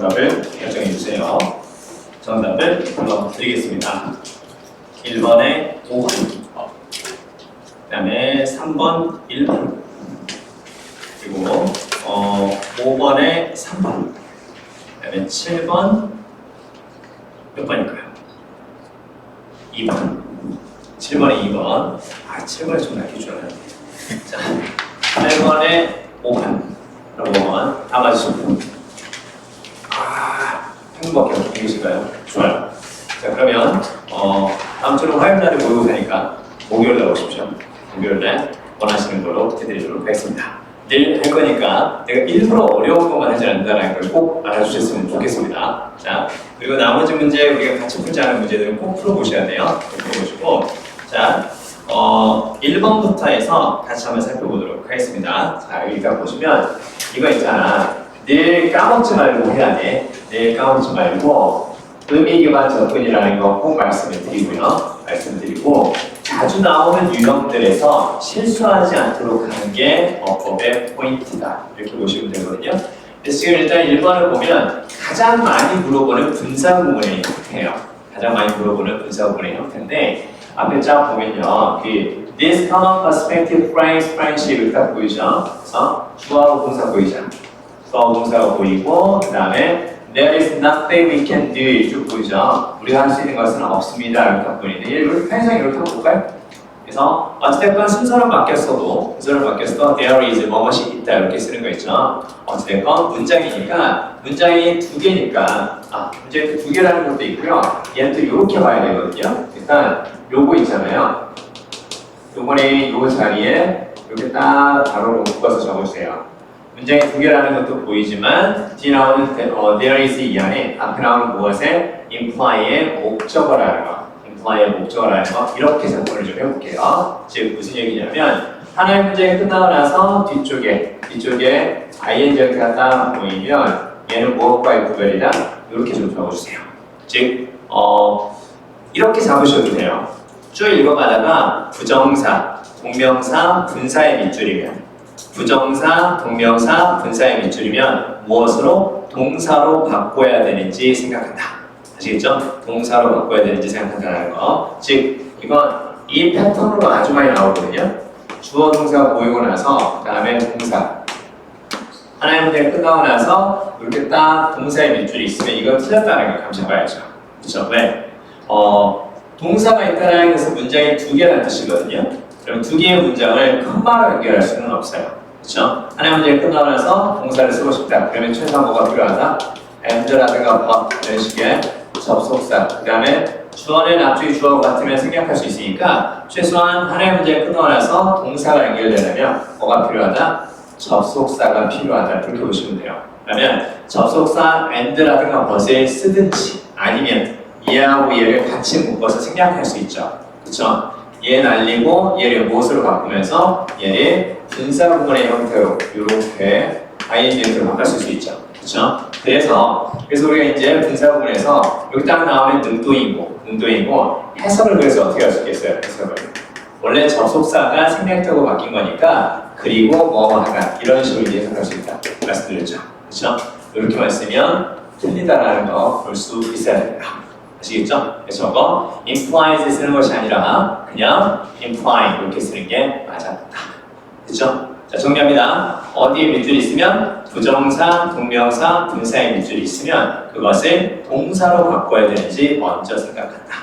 정답을 결정해 주세요. 정답을 한번 드리겠습니다. 1번에 5번, 그 다음에 3번 1번, 그리고 5번에 3번, 그 다음에 7번 몇 번일까요? 2번. 7번에 2번. 7번에 좀 낮게 줄어요. 자, 8번에 5번. 5번. 다 맞으시고. 한 번밖에 안 계실까요? 좋아요. 자, 그러면 다음 주는 화요일날에 모이고 가니까 목요일날 오십시오. 목요일날 원하시는 걸로 해드리도록 하겠습니다. 내일 할 거니까 내가 일부러 어려운 것만 하지 않는다는 걸 꼭 알아주셨으면 좋겠습니다. 자, 그리고 나머지 문제 우리가 같이 풀지 않은 문제들은 꼭 풀어보셔야 돼요. 풀어보시고, 자, 1번부터 해서 같이 한번 살펴보도록 하겠습니다. 자, 여기 딱 보시면 이거 있잖아. 늘 까먹지 말고 해야 돼. 늘 까먹지 말고 의미 기반 접근이라는 거 꼭 말씀을 드리고요. 말씀드리고, 자주 나오는 유형들에서 실수하지 않도록 하는 게 어법의 포인트다. 이렇게 보시면 되거든요. 그래서 지금 일단 1번을 보면 가장 많이 물어보는 분사구문의 형태예요. 가장 많이 물어보는 분사구문의 형태인데, 앞에 쫙 보면요, this common perspective phrase, friendship 딱 보이죠? 그래서 주어하고 동사 보이죠? 주어하고 동사가 보이고, 그 다음에 there is nothing we can do 쭉 보이죠? 우리가 할 수 있는 것은 없습니다. 이렇게 딱 보이는데, 이렇게 편의상 이렇게 한번 볼까요? 그래서 어찌됐건 순서를 바뀌었어도 there is 뭐뭇이 있다 이렇게 쓰는 거 있죠. 어찌됐건 문장이니까 문장이 두 개니까 문장이 두 개라는 것도 있고요. 얘는 또 이렇게 봐야 되거든요. 일단 요거 있잖아요. 요번에 요 자리에 이렇게 딱 바로 묶어서 적어주세요. 문장이 두 개라는 것도 보이지만 뒤에 나오는 there is 이 안에 앞에 나오는 무엇에 imply의 목적어라는 거, imply의 목적어라는 거 이렇게 접근을 좀 해볼게요. 즉 무슨 얘기냐면 하나의 문장이 끝나고 나서 뒤쪽에 ing가 딱 보이면 얘는 무엇과의 구별이다 이렇게 좀 적어주세요. 즉 이렇게 잡으셔도 돼요. 쭉 읽어가다가 부정사, 동명사, 분사의 밑줄이면 부정사, 동명사, 분사의 밑줄이면 무엇으로? 동사로 바꿔야 되는지 생각한다. 아시겠죠? 동사로 바꿔야 되는지 생각한다는 거. 즉, 이건 이 패턴으로 아주 많이 나오거든요. 주어 동사가 보이고 나서 그 다음에 동사. 하나의 문장이 끝나고 나서 이렇게 딱 동사의 밑줄이 있으면 이건 틀렸다는 걸 감춰봐야죠. 그렇죠? 왜? 동사가 있다는 것은 문장이 두 개라는 뜻이거든요. 그럼 두 개의 문장을 큰 말로 연결할 수는 없어요. 그렇죠? 하나의 문장이 끝나고 나서 동사를 쓰고 싶다. 그러면 최소한 뭐가 필요하다? and라든가 but 이런 식의 접속사. 그 다음에 주어는 앞쪽이 주어가 같으면 생략할 수 있으니까 최소한 하나의 문장이 끝나고 나서 동사가 연결되려면 뭐가 필요하다? 접속사가 필요하다. 그렇게 보시면 돼요. 그러면 접속사 and라든가 but을 쓰든지 아니면 얘하고 얘를 같이 묶어서 생략할 수 있죠. 그렇죠? 얘 날리고 얘를 무엇으로 바꾸면서 얘를 분사구문의 형태로 이렇게 ing로 바꿀 수 있죠. 그렇죠? 그래서 우리가 이제 분사구문에서 여기 딱 나오면 능동이고 해석을 그래서 어떻게 할 수 있겠어요? 해석을 원래 접속사가 생략되고 바뀐 거니까 그리고 뭐 하다 이런 식으로 이제 해석할 수 있다 말씀드렸죠. 그렇죠? 이렇게만 쓰면 틀리다라는 거 볼 수 있어야 됩니다. 아시겠죠? 그래서 저거 implies 쓰는 것이 아니라 그냥 imply 이렇게 쓰는 게 맞았다. 그렇죠? 자, 정리합니다. 어디에 밑줄이 있으면 부정사, 동명사, 분사의 밑줄이 있으면 그것을 동사로 바꿔야 되는지 먼저 생각한다.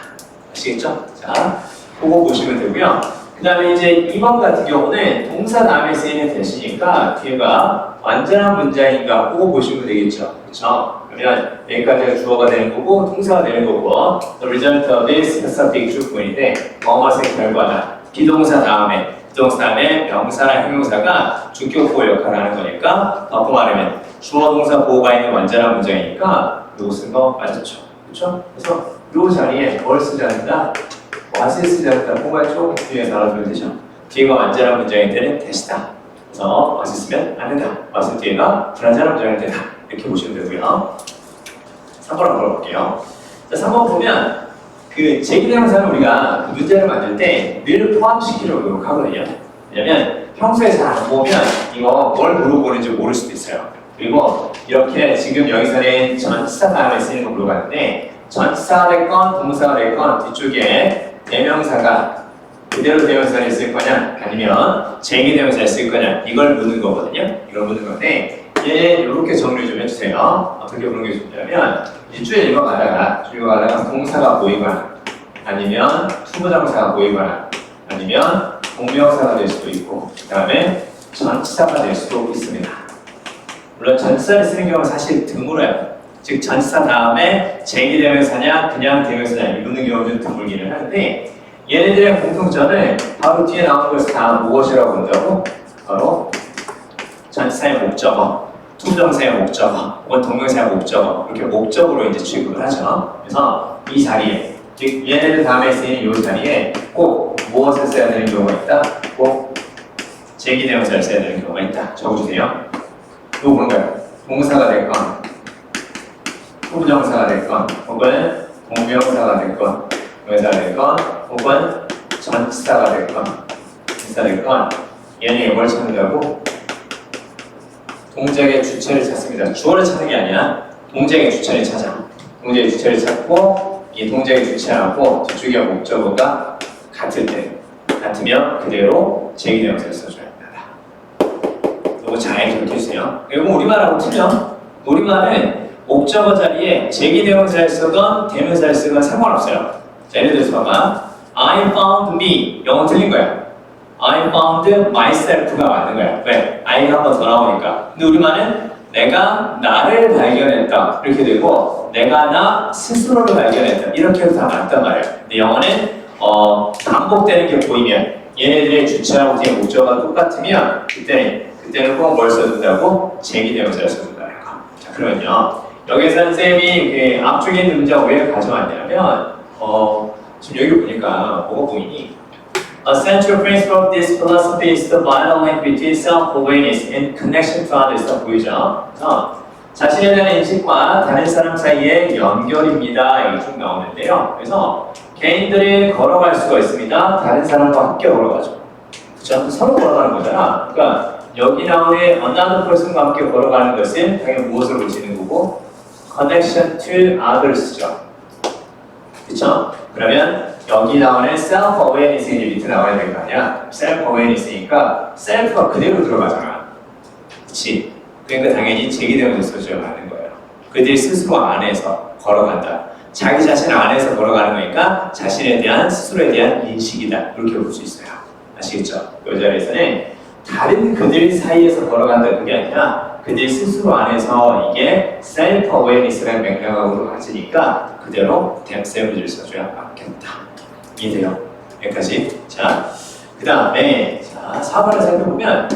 아시겠죠? 자, 그거 보시면 되고요. 그 다음에 이제 2번 같은 경우는 동사 다음에 쓰이는 대시니까 뒤에가 완전한 문장인가 그거 보시면 되겠죠. 그렇죠? 그러면 여기까지가 주어가 되는 거고 동사가 되는 거고 the result of this subject 쭉 보이는데 뭐뭐의 결과다. 비동사 다음에 명사나 형용사가 주격보호 역할을 하는 거니까 더 말하면 주어 동사 보호가 있는 완전한 문장이니까 요거 쓴 거 맞았죠. 그렇죠? 그래서 요 자리에 뭘 쓰지 않는다? what을 쓰지 않는다. 뭐가 좀 뒤에 달아주면 되죠. 뒤에가 완전한 문장일 때는 대시다. 그래서 what을 쓰면 안 된다. what은 뒤에가 불완전한 문장일 때다. 이렇게 보시면 되고요. 3번 한번 볼게요. 자, 3번 보면 그 제기대명사는 우리가 그 문제를 만들 때 늘 포함시키려고 노력하거든요. 왜냐면 평소에 잘 안 보면 이거 뭘 물어보는지 모를 수도 있어요. 그리고 이렇게 지금 여기서는 전치사 다음에 쓰이는 거 물어봤는데 전치사가 됐건 동사가 됐건 뒤쪽에 대명사가 그대로 대명사를 쓸 거냐 아니면 쟁의 대명사를 쓸 거냐 이걸 묻는 거거든요. 이걸 묻는 건데 얘 이렇게 정리 좀 해주세요. 어떻게 보는 게 좋냐면 이제 쭉 읽어가다가 동사가 보이거나 아니면 투부정사가 보이거나 아니면 동명사가 될 수도 있고 그 다음에 전치사가 될 수도 있습니다. 물론 전치사를 쓰는 경우는 사실 드물어요. 즉 전치사 다음에 쟁의 대명사냐 그냥 대명사냐 이러는 경우는 드물기는 하는데 얘네들의 공통점은 바로 뒤에 나오는 것을 다 무엇이라고 본다고? 바로 전치사의 목적어, 투부정사의 목적어, 혹은 동명사의 목적어 이렇게 목적으로 이제 취급을 하죠. 그래서 이 자리에 즉 얘네들 다음에 쓰이는 이 자리에 꼭 무엇을 써야 되는 경우가 있다? 꼭 쟁의 대명사를 써야 되는 경우가 있다. 적어주세요. 이거 뭔가요? 동사가 됐건 투부정사가 됐건 혹은 동명사가 됐건 동명사가 됐건 혹은 전치사가 됐건 전치사가 됐건 얘는 뭘 찾는다고? 동작의 주체를 찾습니다. 주어를 찾는 게 아니야. 동작의 주체를 찾아. 동작의 주체를 찾고 이 동작의 주체하고 뒤쪽의 목적어가 같으면 그대로 쟁의대명사를 써줘야 합니다. 이거 잘 기억해주세요. 이거 우리말하고 틀려. 우리말은 목적어 자리에 쟁의대명사를 쓰건 대명사를 쓰건 상관없어요. 자, 예를 들어서 봐봐. I found me. 영어 틀린 거야. I found myself가 맞는 거야. 왜? I가 한 번 더 나오니까. 근데 우리말은 내가 나를 발견했다. 이렇게 되고 내가 나 스스로를 발견했다. 이렇게 해서 다 맞단 말이야. 근데 영어는 반복되는 게 보이면 얘네들의 주체하고 뒤에 목적어가 똑같으면 그때는 꼭 뭘 써준다고? 쟁의대명사를 써준다는 거. 자, 그러면요. 여기서 쌤이 그 앞쪽에 있는 문장 왜 가져왔냐면 지금 여기 보니까 뭐가 보이니? A central principle of this philosophy is the vital link between self-awareness and connection to others. 보이죠? 그래서 자신에 대한 인식과 다른 사람 사이의 연결입니다. 이게 쭉 나오는데요. 그래서 개인들이 걸어갈 수가 있습니다. 다른 사람과 함께 걸어가죠. 그렇죠? 서로 걸어가는 거잖아. 그러니까 여기 나오는 another person과 함께 걸어가는 것은 당연히 무엇을 보시는 거고 connection to others죠. 그렇죠? 그러면 여기 나오는 self-awareness이 이제 밑에 나와야 되는 거 아니야? self-awareness니까 self가 그대로 들어가잖아. 그치? 그러니까 당연히 제기되면서 써줘야 하는 거예요. 그들이 스스로 안에서 걸어간다. 자기 자신 안에서 걸어가는 거니까 자신에 대한 스스로에 대한 인식이다. 이렇게 볼 수 있어요. 아시겠죠? 이 자리에서는 다른 그들 사이에서 걸어간다 그게 아니라 그들 스스로 안에서 이게 self-awareness라는 맥락으로 가지니까 그대로 댐셀브를 써줘야 맞겠다. 이해돼요? 여기까지. 자, 그 다음에 4번을 살펴보면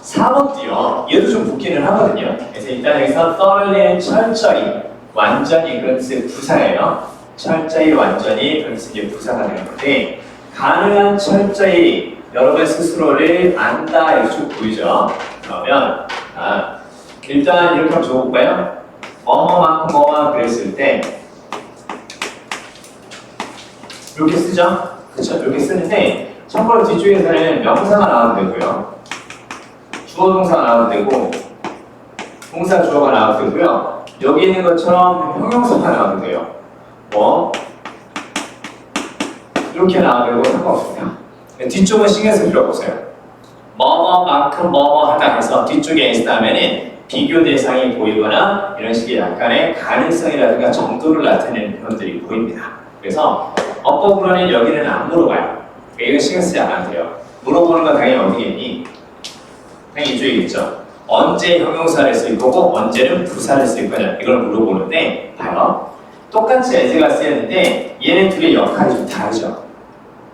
4번도요. 얘도 좀 붙기는 하거든요. 그래서 일단 여기서 thoroughly, 철저히, 완전히 그런 뜻의 부사예요. 철저히, 완전히 그런 뜻의 부사가 되는 건데 가능한 철저히 여러분 스스로를 안다 이렇게 쭉 보이죠. 그러면 일단 이렇게 한번 적어볼까요? 뭐뭐만큼 뭐만 그랬을 때 이렇게 쓰죠? 그쵸? 이렇게 쓰는데 참고로 뒤쪽에서는 명사가 나와도 되고요 주어 동사가 나와도 되고 동사 주어가 나와도 되고요 여기 있는 것처럼 형용사가 나와도 돼요 뭐 이렇게 나와도 되고 상관없습니다 뒤쪽은 신경 쓸 필요가 없어요 뭐뭐만큼 뭐뭐 하다 해서 뒤쪽에 있다면은 비교 대상이 보이거나 이런 식의 약간의 가능성이라든가 정도를 나타내는 표현들이 보입니다. 그래서 어법으로는 여기는 안 물어봐요. 이거 신경 쓰지 않아도 돼요. 물어보는 건 당연히 어디겠니? 당연히 이쪽이겠죠. 언제 형용사를 쓸 거고 언제는 부사를 쓸 거냐 이걸 물어보는데 봐요. 똑같이 as가 쓰였는데 얘네 둘의 역할이 좀 다르죠.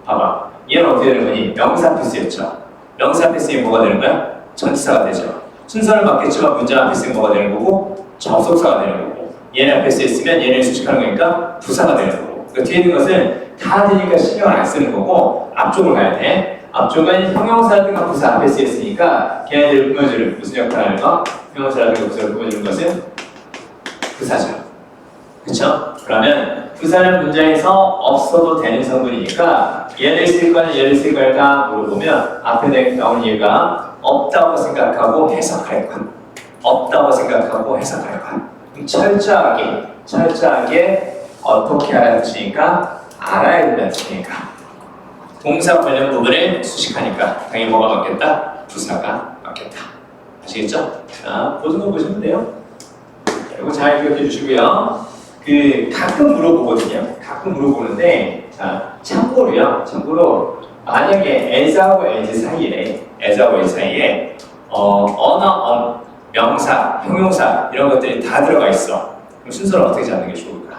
봐봐. 얘는 어떻게 되는 거니? 명사 앞에 쓰였죠. 명사 앞에 쓰이면 뭐가 되는 거야? 전치사가 되죠. 순서를 맞겠지만 문장 앞에 쓰면 뭐가 되는 거고 접속사가 되는 거고 얘네 앞에 쓰였으면 얘네를 수식하는 거니까 부사가 되는 거고 그 뒤에 있는 것은 다 되니까 신경을 안 쓰는 거고 앞쪽으로 가야 돼 앞쪽은 형용사라든가 부사 앞에 쓰였으니까 걔네들을 꾸며주는 무슨 역할을 하는 거? 형용사라든가 부사를 꾸며주는 것은 부사죠 그쵸? 그러면 부사는 문장에서 없어도 되는 성분이니까 얘를 쓸 거냐 얘를 쓸 거냐 물어보면 앞에 나오는 얘가 없다고 생각하고 해석할 것. 없다고 생각하고 해석할 거야. 그럼 철저하게 어떻게 알아야 되니까 알아야 된다는 뜻이니까. 동사 관련 부분을 수식하니까 당연히 뭐가 맞겠다? 부사가 맞겠다. 아시겠죠? 자, 보는 거 보시면 돼요. 이거 잘 기억해 주시고요. 가끔 물어보거든요. 가끔 물어보는데, 자, 참고로 만약에 as하고 as 사이에 언어, 명사, 형용사 이런 것들이 다 들어가 있어. 그럼 순서를 어떻게 잡는 게 좋을까?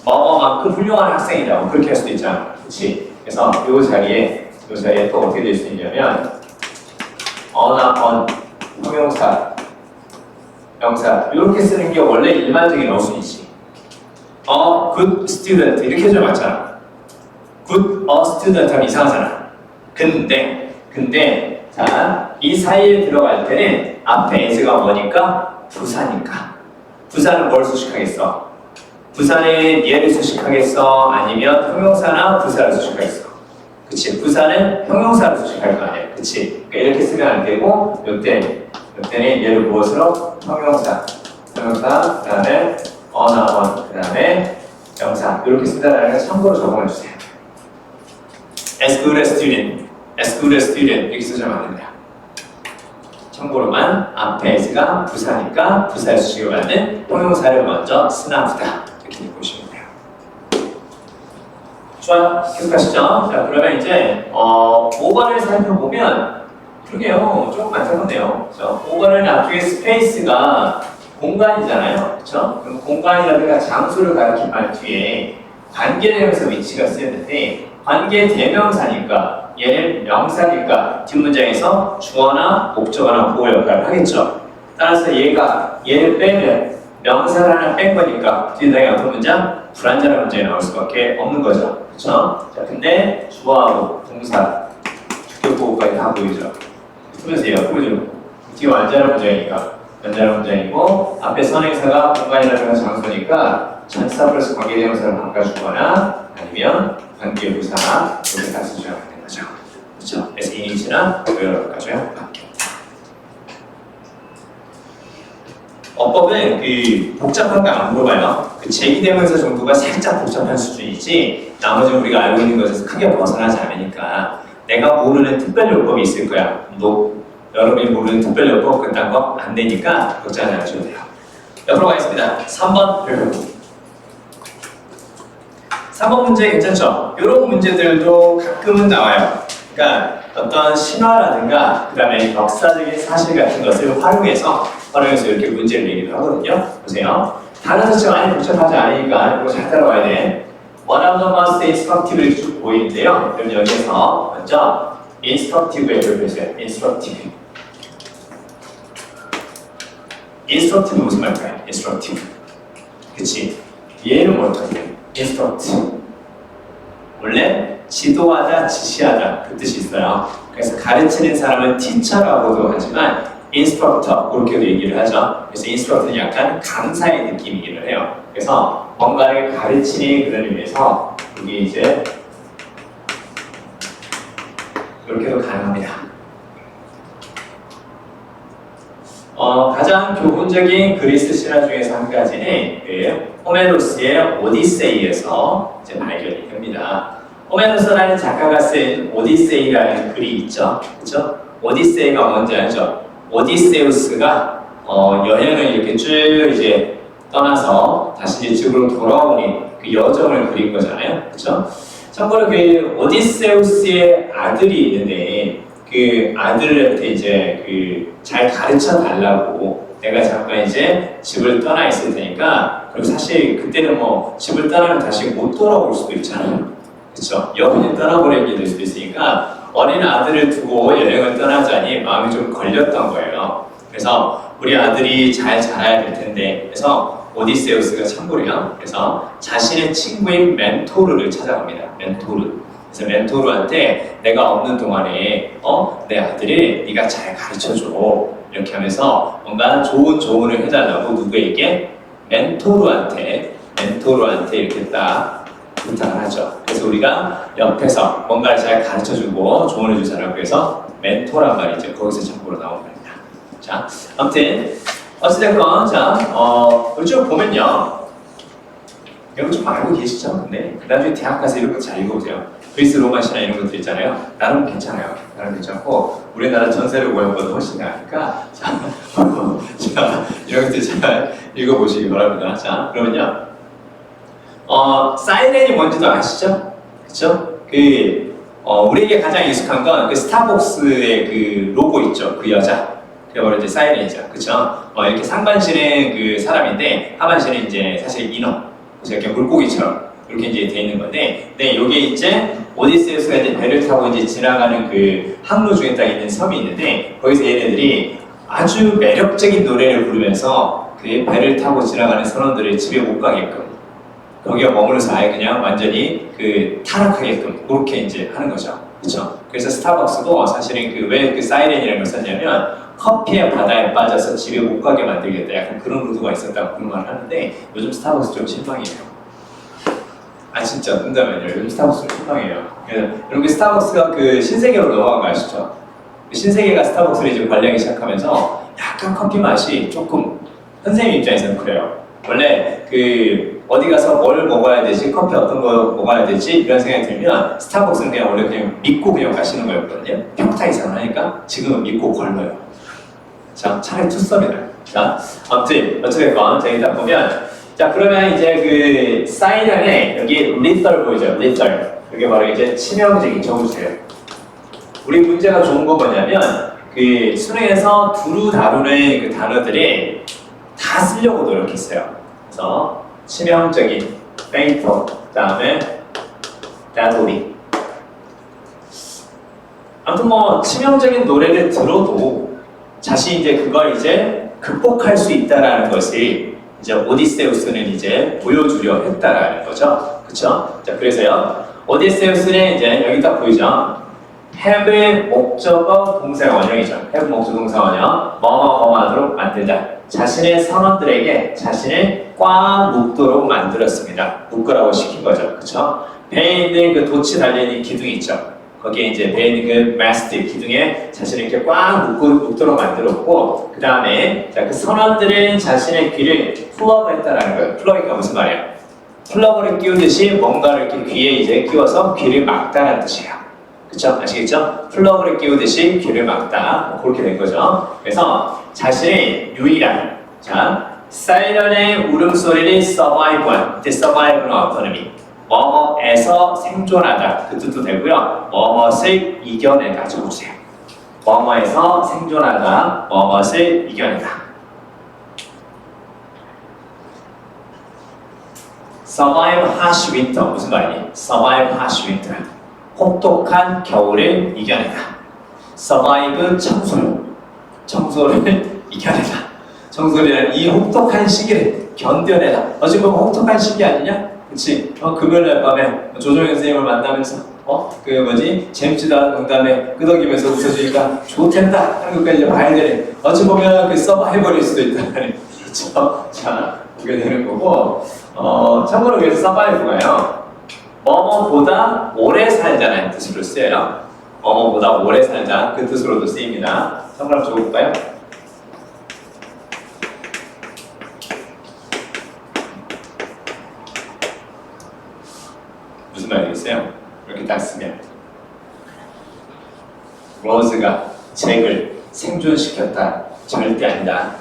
뭐만큼 훌륭한 학생이라고 그렇게 할 수도 있잖아. 그렇지? 그래서 이 자리에 또 어떻게 될 수 있냐면 언어, 형용사, 명사 이렇게 쓰는 게 원래 일반적인 어순이지. good student 이렇게 해줘 맞잖아. good student 하면 이상하잖아. 근데 자, 이 사이에 들어갈 때는 앞에 as가 뭐니까? 부사니까. 부사는 뭘 수식하겠어? 부사는 얘를 수식하겠어? 아니면 형용사나 부사를 수식하겠어? 그치? 부사는 형용사를 수식할 거 아니야. 그치? 그러니까 이렇게 쓰면 안 되고 요때는 얘를 무엇으로? 형용사, 그 다음에 언어, 그 다음에 명사 이렇게 쓴다는 걸 참고로 적어놔 주세요. as good as student 이렇게 쓰자면 안 된다. 참고로만 앞에 as가 부사니까 부사의 수식을 받는 형용사를 먼저 쓰나 보다 이렇게 보시면 돼요. 좋아요. 계속하시죠. 자, 그러면 이제 5번을 살펴보면 그러게요. 조금 안타깝네요. 5번은 앞쪽에 스페이스가 공간이잖아요. 그렇죠? 그럼 공간이라든가 장소를 가리킨 말 뒤에 관계대명사 위치가 쓰였는데 관계대명사니까 얘는 명사니까 뒷문장에서 주어나 목적어나 보호 역할을 하겠죠. 따라서 얘를 빼면 명사를 하나 뺀 거니까 뒤에 어떤 문장? 불완전한 문장이 나올 수밖에 없는 거죠. 그렇죠? 자, 근데 주어하고 동사, 주격보호까지 다 보이죠. 보세요. 보여줘. 뒤에 완전한 문장이니까 완전한 문장이고 앞에 선행사가 공간이라는 장소니까 전사 플러스 관계대명사를 바꿔주거나 아니면 관계부사 이렇게 다 쓰셔야 되는 거죠. 그렇죠? 그래서 이니시나 where를 바꿔줘야 바뀌었다. 어법은 복잡한 거 안 물어봐요. 제기대명사 정도가 살짝 복잡한 수준이지 나머지는 우리가 알고 있는 것에서 크게 벗어나지 않으니까 내가 모르는 특별요법이 있을 거야. 여러분이 모르는 특별요법 그딴 거 안 되니까 걱정하지 않으셔도 돼요. 옆으로 가겠습니다. 3번 별표. 3번 문제 괜찮죠? 이런 문제들도 가끔은 나와요. 그러니까 어떤 신화라든가 그 다음에 역사적인 사실 같은 것을 활용해서 이렇게 문제를 내기도 하거든요. 보세요. 다른 자체가 많이 복잡하지 않으니까 이거 잘 따라와야 돼. One of the most instructive 이렇게 쭉 보이는데요. 그럼 여기에서 먼저 instructive에 별표했어요. instructive. instructive 무슨 말일까요? instructive. 그치? 얘는 뭘까요? instruct. 원래 지도하다, 지시하다 그 뜻이 있어요. 그래서 가르치는 사람은 teacher라고도 하지만 instructor 그렇게도 얘기를 하죠. 그래서 instructor는 약간 강사의 느낌이기를 해요. 그래서 뭔가를 가르치는 그런 의미에서 이게 이제 이렇게도 가능합니다. 가장 교훈적인 그리스 신화 중에서 한 가지는 호메로스의 오디세이에서 이제 발견이 됩니다. 호메로스라는 작가가 쓴 오디세이라는 글이 있죠. 그렇죠? 오디세이가 뭔지 알죠? 오디세우스가 여행을 이렇게 쭉 이제 떠나서 다시 이제 집으로 돌아오는 그 여정을 그린 거잖아요. 그렇죠? 참고로 그 오디세우스의 아들이 있는데 그 아들한테 이제 잘 가르쳐 달라고 내가 잠깐 이제 집을 떠나 있을 테니까 그리고 사실 그때는 뭐 집을 떠나면 다시 못 돌아올 수도 있잖아요. 그렇죠? 영원히 떠나버리게 될 수도 있으니까 어린 아들을 두고 여행을 떠나자니 마음이 좀 걸렸던 거예요. 그래서 우리 아들이 잘 자라야 될 텐데 그래서 오디세우스가 참고로요. 그래서 자신의 친구인 멘토르를 찾아갑니다. 멘토르. 그래서 멘토르한테 내가 없는 동안에 내 아들을 네가 잘 가르쳐줘 이렇게 하면서 뭔가 좋은 조언을 해달라고 누구에게? 멘토르한테 이렇게 딱 부탁을 하죠. 그래서 우리가 옆에서 뭔가를 잘 가르쳐주고 조언해주자라고 해서 멘토란 말이 이제 거기서 참고로 나온 겁니다. 자, 아무튼 어찌됐건 자, 쭉 보면요. 여러분 좀 알고 계시죠? 근데 나중에 대학 가서 이런 거 잘 읽어보세요. 그리스 로마 신화 이런 것들 있잖아요. 나름 괜찮아요. 나름 괜찮고 우리나라 전세를 구해보다 훨씬 나으니까 자, 자 이런 것들 잘 읽어보시기 바랍니다. 자, 그러면요. 사이렌이 뭔지도 아시죠? 그쵸? 우리에게 가장 익숙한 건 그 스타벅스의 그 로고 있죠? 그 여자. 그게 바로 이제 사이렌이죠. 그쵸? 이렇게 상반신은 그 사람인데 하반신은 이제 사실 인어. 그래서 이렇게 물고기처럼 이렇게 이제 돼 있는 건데, 네, 요게 이제 오디세우스가 이제 배를 타고 이제 지나가는 그 항로 중에 딱 있는 섬이 있는데, 거기서 얘네들이 아주 매력적인 노래를 부르면서 그 배를 타고 지나가는 선원들을 집에 못 가게끔, 거기에 머무르서 아예 그냥 완전히 그 타락하게끔 그렇게 이제 하는 거죠. 그렇죠? 그래서 스타벅스도 사실은 그 왜 그 사이렌이라는 걸 썼냐면 커피의 바다에 빠져서 집에 못 가게 만들겠다. 약간 그런 의도가 있었다고 그런 말을 하는데 요즘 스타벅스 좀 실망이에요. 아 진짜 농담이 아니라 요즘 스타벅스 좀 실망이에요. 여러분 스타벅스가 그 신세계로 넘어간 거 아시죠? 신세계가 스타벅스를 이제 관리하기 시작하면서 약간 커피 맛이 조금 선생님 입장에서는 그래요. 원래 그 어디 가서 뭘 먹어야 되지, 커피 어떤 거 먹어야 되지 이런 생각이 들면 스타벅스는 그냥 원래 그냥 믿고 그냥 가시는 거였거든요. 평타 이상을 하니까 지금은 믿고 걸러요. 자, 차라리 투썸이다. 자, 아무튼 어찌됐건 자 일단 보면 자 그러면 이제 그 사이렌에 여기 lethal 보이죠? lethal. 이게 바로 이제 치명적인 적어주세요. 우리 문제가 좋은 거 뭐냐면 그 수능에서 두루 다루는 그 단어들이 다 쓰려고 노력했어요. 그래서 치명적인, fatal, 그 다음에 deadly. 아무튼 뭐 치명적인 노래를 들어도 자신이 이제 그걸 이제 극복할 수 있다라는 것이 이제 오디세우스는 이제 보여주려 했다라는 거죠. 그쵸? 자, 그래서요. 오디세우스는 이제 여기 딱 보이죠? have 목적어 동사 원형이죠. have 목적어 동사 원형. 뭐뭐 하도록 만들다. 자신의 선원들에게 자신을 꽉 묶도록 만들었습니다. 묶으라고 시킨 거죠. 그쵸? 배에 있는 그 돛이 달려있는 기둥이 있죠. 거기에 이제 배에 있는 그 마스트 기둥에 자신을 이렇게 꽉 묶도록 만들었고, 그 다음에 그 선원들은 자신의 귀를 플러그 했다라는 거예요. 플러그가 무슨 말이에요? 플러그를 끼우듯이 뭔가를 이렇게 귀에 이제 끼워서 귀를 막다라는 뜻이에요. 그쵸? 아시겠죠? 플러그를 끼우듯이 귀를 막다. 그렇게 된 거죠. 그래서 자신의 유일한, 자, 사이렌의 울음소리를 survive한, 이때 survive는 어떤 의미? 뭐뭐에서 생존하다. 그 뜻도 되고요. 뭐뭇을 이겨내다. 적어주세요. 뭐뭐에서 생존하다. 뭐뭇을 이겨내다. survive harsh winter. 무슨 말이니? survive harsh winter. 혹독한 겨울을 이겨내다. survive 청소를 이겨내다. 청소를 이 혹독한 시기를 견뎌내다. 어찌 보면 혹독한 시기 아니냐? 그치? 금요일날 밤에 조정현 선생님을 만나면서 그 뭐지? 재밌지도 않은 농담에 끄덕이면서 웃어주니까 좋댄다 하는 것까지 봐야 되네. 어찌 보면 그 서바이벌일 수도 있다. 그쵸? 자, 보게 되는 거고 참고로 그래서 서바이벌가요 뭐뭐보다 오래 살자는 뜻으로 쓰여요. 뭐뭐보다 오래 살자 그 뜻으로도 쓰입니다. 참고로 적어볼까요? 무슨 말이겠어요? 이렇게 딱 쓰면 로즈가 잭을 생존시켰다. 절대 아니다.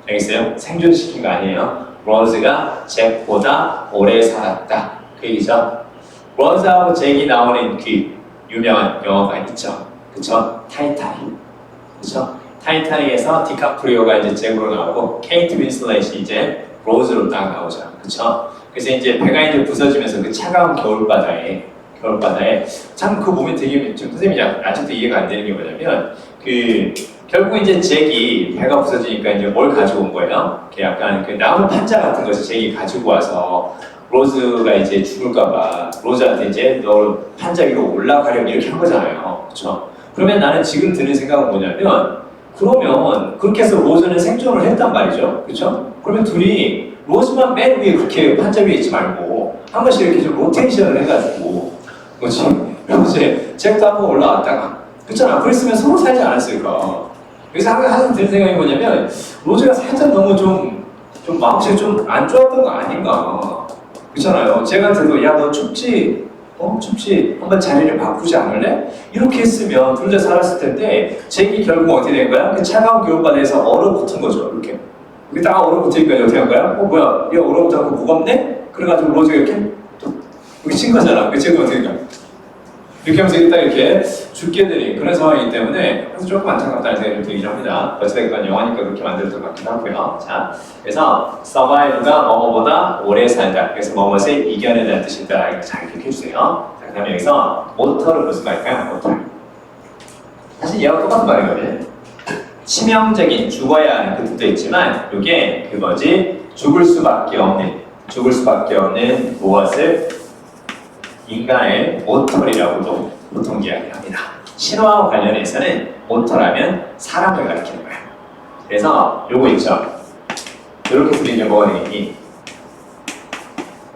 알겠어요? 생존시킨 거 아니에요. 로즈가 잭보다 오래 살았다. 그 얘기죠. 로즈하고 잭이 나오는 그 유명한 영화가 있죠. 그쵸? 타이타닉. 그쵸? 타이타닉에서 디카프리오가 이제 잭으로 나오고 케이트 윈슬렛이 이제 로즈로 딱 나오죠. 그쵸? 그래서 이제 배가 이제 부서지면서 그 차가운 겨울바다에 참 그 몸이 되게 좀 선생님이 아직도 이해가 안 되는 게 뭐냐면 그 결국 이제 잭이 배가 부서지니까 이제 뭘 가지고 온 거예요? 약간 그 나무 판자 같은 것을 잭이 가지고 와서 로즈가 이제 죽을까봐 로즈한테 이제 너 판자 위로 올라가려고 이렇게 한 거잖아요. 그렇죠? 그러면 나는 지금 드는 생각은 뭐냐면 그러면 그렇게 해서 로즈는 생존을 했단 말이죠. 그렇죠? 그러면 둘이 로즈만 맨 위에 그렇게 판자 위에 있지 말고 한 번씩 이렇게 좀 로테이션을 해가지고 뭐지? 로즈에 잭도 한번 올라왔다가 그렇잖아. 그랬으면 서로 살지 않았을까? 여기서 항상 드는 생각이 뭐냐면 로즈가 살짝 너무 좀 마음씨가 좀 안 좋았던 거 아닌가. 그렇잖아요. 제가 들고 야 너 춥지? 춥지? 한번 자리를 바꾸지 않을래? 이렇게 했으면 둘 다 살았을 텐데 잭이 결국 어떻게 된 거야? 그 차가운 교육반에서 얼어붙은 거죠. 이렇게. 이게 딱 얼어붙으니까 어떻게 한 거야? 뭐야? 얘 얼어붙어서 무겁네? 그래가지고 로즈가 이렇게 이렇게 친 거잖아. 그 잭은 어떻게 된 거야? 이렇게 하면서 딱 이렇게 죽게 되는 그런 상황이기 때문에 그래서 조금 안타깝다는 생각이 좀 들긴 합니다. 어쨌든 영화니까 그렇게 만들었던 것 같기도 하고요. 자, 그래서 survive가 뭐뭐보다 오래 살다. 그래서 뭐뭇을 이겨내다는 뜻이 있다. 이거 잘 기억해 주세요. 자, 그 다음에 여기서 모터를 무슨 말일까요? 모터. 사실 얘와 똑같은 말이거든요. 치명적인 죽어야 하는 그 뜻도 있지만 이게 그거지 죽을 수밖에 없는 무엇을 인간의 모터리라고도 보통 이야기합니다. 신화와 관련해서는 모터라면 사람을 가리키는 거예요. 그래서 요거 있죠. 이렇게 쓰면 뭐가 되겠니?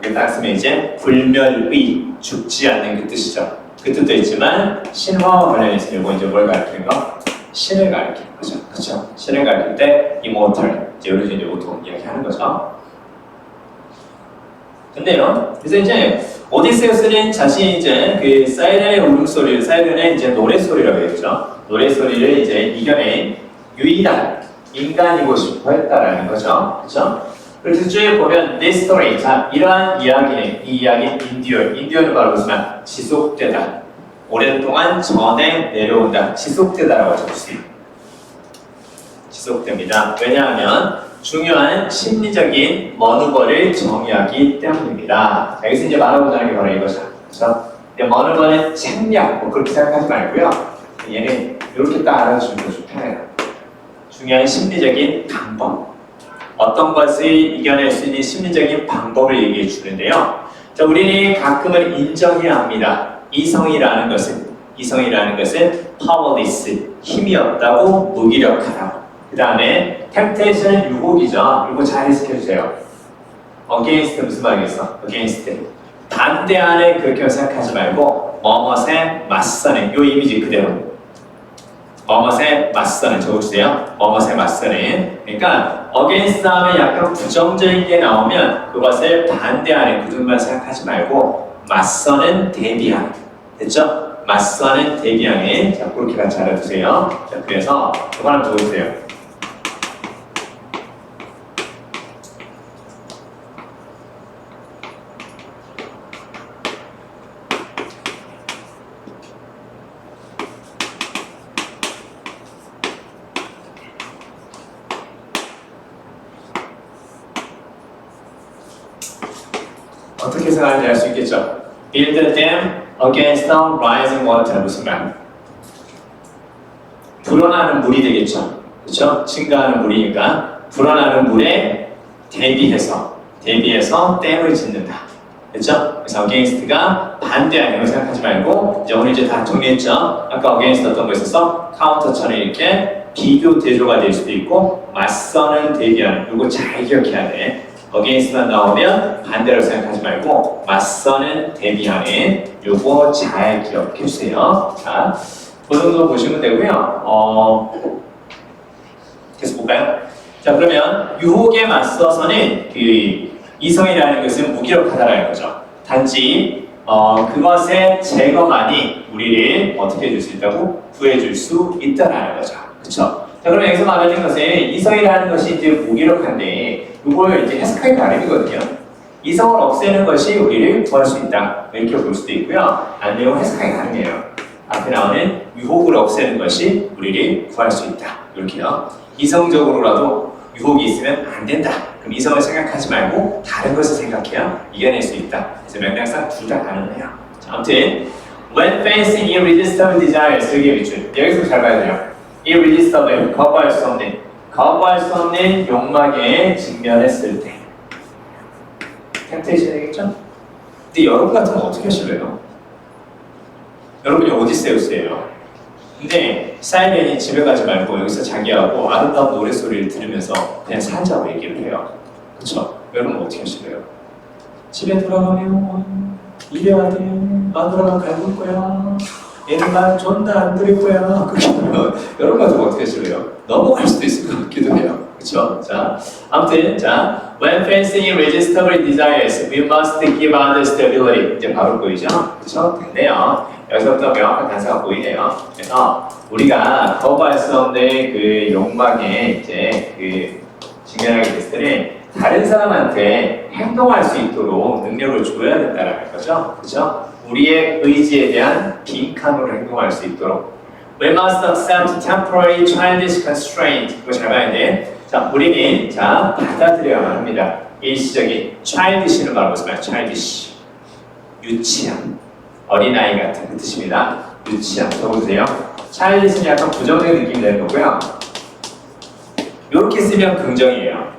여기 딱 쓰면 이제 불멸의, 죽지 않는 그 뜻이죠. 그 뜻도 있지만 신화와 관련해서 요거 이제 뭘 가리키는 거? 신을 가리키는 거죠. 그렇죠? 신을 가리킬 때 immortal, 이제 여기서 이제 보통 이야기하는 거죠. 근데요, 그래서 이제 오디세우스는 자신이 이제 그 사이렌의 울음소리를, 사이렌의 이제 노래소리라고 했죠. 노래소리를 이제 이겨낸 유일한 인간이고 싶어 했다라는 거죠. 그렇죠? 그래서 쭉 보면 this story, 자, 이러한 이야기는, 이 이야기는 인디어는 바로 무슨 말? 지속되다. 오랫동안 전해 내려온다. 지속되다라고 적었어요. 지속됩니다. 왜냐하면 중요한 심리적인 머누버를 정의하기 때문입니다. 자, 여기서 이제 말하고자 하는 게 바로 이거죠. 그렇죠? 머누버는 책략, 뭐 그렇게 생각하지 말고요. 얘는 이렇게 딱 알아주시면 좀 편해요. 중요한 심리적인 방법. 어떤 것을 이겨낼 수 있는 심리적인 방법을 얘기해 주는데요. 자, 우리는 가끔은 인정해야 합니다. 이성이라는 것은 powerless, 힘이 없다고, 무기력하다고. 그 다음에 temptation은 유혹이죠. 이거 잘 해석해주세요. against 무슨 말이겠어? against 반대하는 그렇게 생각하지 말고 뭐뭇에 맞서는 요 이미지 그대로 뭐뭇에 맞서는 적어주세요. 뭐뭇에 맞서는 그러니까 against 다음에 약간 부정적인 게 나오면 그것을 반대하는 그 정도만 생각하지 말고 맞서는 대비하는 됐죠? 맞서는 대비하는 자 그렇게 같이 알아두세요. 자 그래서 이거 하나 적어주세요. 어떻게 해석하는지 알 수 있겠죠? Build a dam against the rising water. 무슨 말? 불어나는 물이 되겠죠? 그렇죠? 증가하는 물이니까 불어나는 물에 대비해서 댐을 짓는다. 그렇죠? 그래서 against가 반대하는 걸 생각하지 말고 이제 오늘 이제 다 정리했죠? 아까 against 어떤 거 있었어? 카운터처럼 이렇게 비교 대조가 될 수도 있고 맞서는 대비하는 이거 잘 기억해야 돼. against만 나오면 반대로 생각하지 말고 맞서는 대비하는 요거 잘 기억해 주세요. 자, 그 정도 보시면 되고요. 계속 볼까요? 자, 그러면 유혹에 맞서서는 그 이성이라는 것은 무기력하다라는 거죠. 단지 그것의 제거만이 우리를 어떻게 해줄 수 있다고? 구해줄 수 있다라는 거죠. 그렇죠? 자, 그럼 여기서 말하는 것은 이성이라는 것이 이제 무기력한데 이걸 이제 해석하기 나름이거든요. 이성을 없애는 것이 우리를 구할 수 있다. 이렇게 볼 수도 있고요. 아니면 해석하기 나름이에요. 앞에 나오는 유혹을 없애는 것이 우리를 구할 수 있다. 이렇게요. 이성적으로라도 유혹이 있으면 안 된다. 그럼 이성을 생각하지 말고 다른 것을 생각해야 이겨낼 수 있다. 그래서 맥락상 둘 다 가능해요. 자, 아무튼 when facing irresistible desires 여기 밑줄 여기서 잘 봐야 돼요. irresistible 거부할 수 없는 욕망에 직면했을 때 템테이션이겠죠? 근데 여러분 같으면 어떻게 하실래요? 여러분이 오디세우스예요. 근데 사이렌이 집에 가지 말고 여기서 자기하고 아름다운 노래소리를 들으면서 그냥 살자고 얘기를 해요. 그쵸? 여러분 어떻게 하실래요? 집에 돌아가면 이래야 돼. 마누라가 갈굴 거야. 얘는 말 존나 안 들을 거야. 그렇게 하면 여러분 가지고 어떻게 하실래요? 넘어갈 수도 있을 것 같기도 해요. 그렇죠? 자, 아무튼 자, when facing irresistible desires, we must give others stability. 이제 바로 보이죠? 그렇죠? 됐네요. 여기서부터 명확한 단서가 보이네요. 그래서 우리가 거부할 수 없는 그 욕망에 이제 그 직면하게 됐을 때는 다른 사람한테 행동할 수 있도록 능력을 줘야 된다는 거죠. 그렇죠? 우리의 의지에 대한 빈칸으로 행동할 수 있도록. We must accept temporary childish constraint. 이거 잘 봐야 돼. 자, 우리는 자 받아들여야만 합니다. 일시적인 childish는 바로 무슨 말이야? childish. 유치한, 어린아이 같은 그 뜻입니다. 유치한. 적어주세요. childish는 약간 부정적인 느낌이 되는 거고요. 이렇게 쓰면 긍정이에요.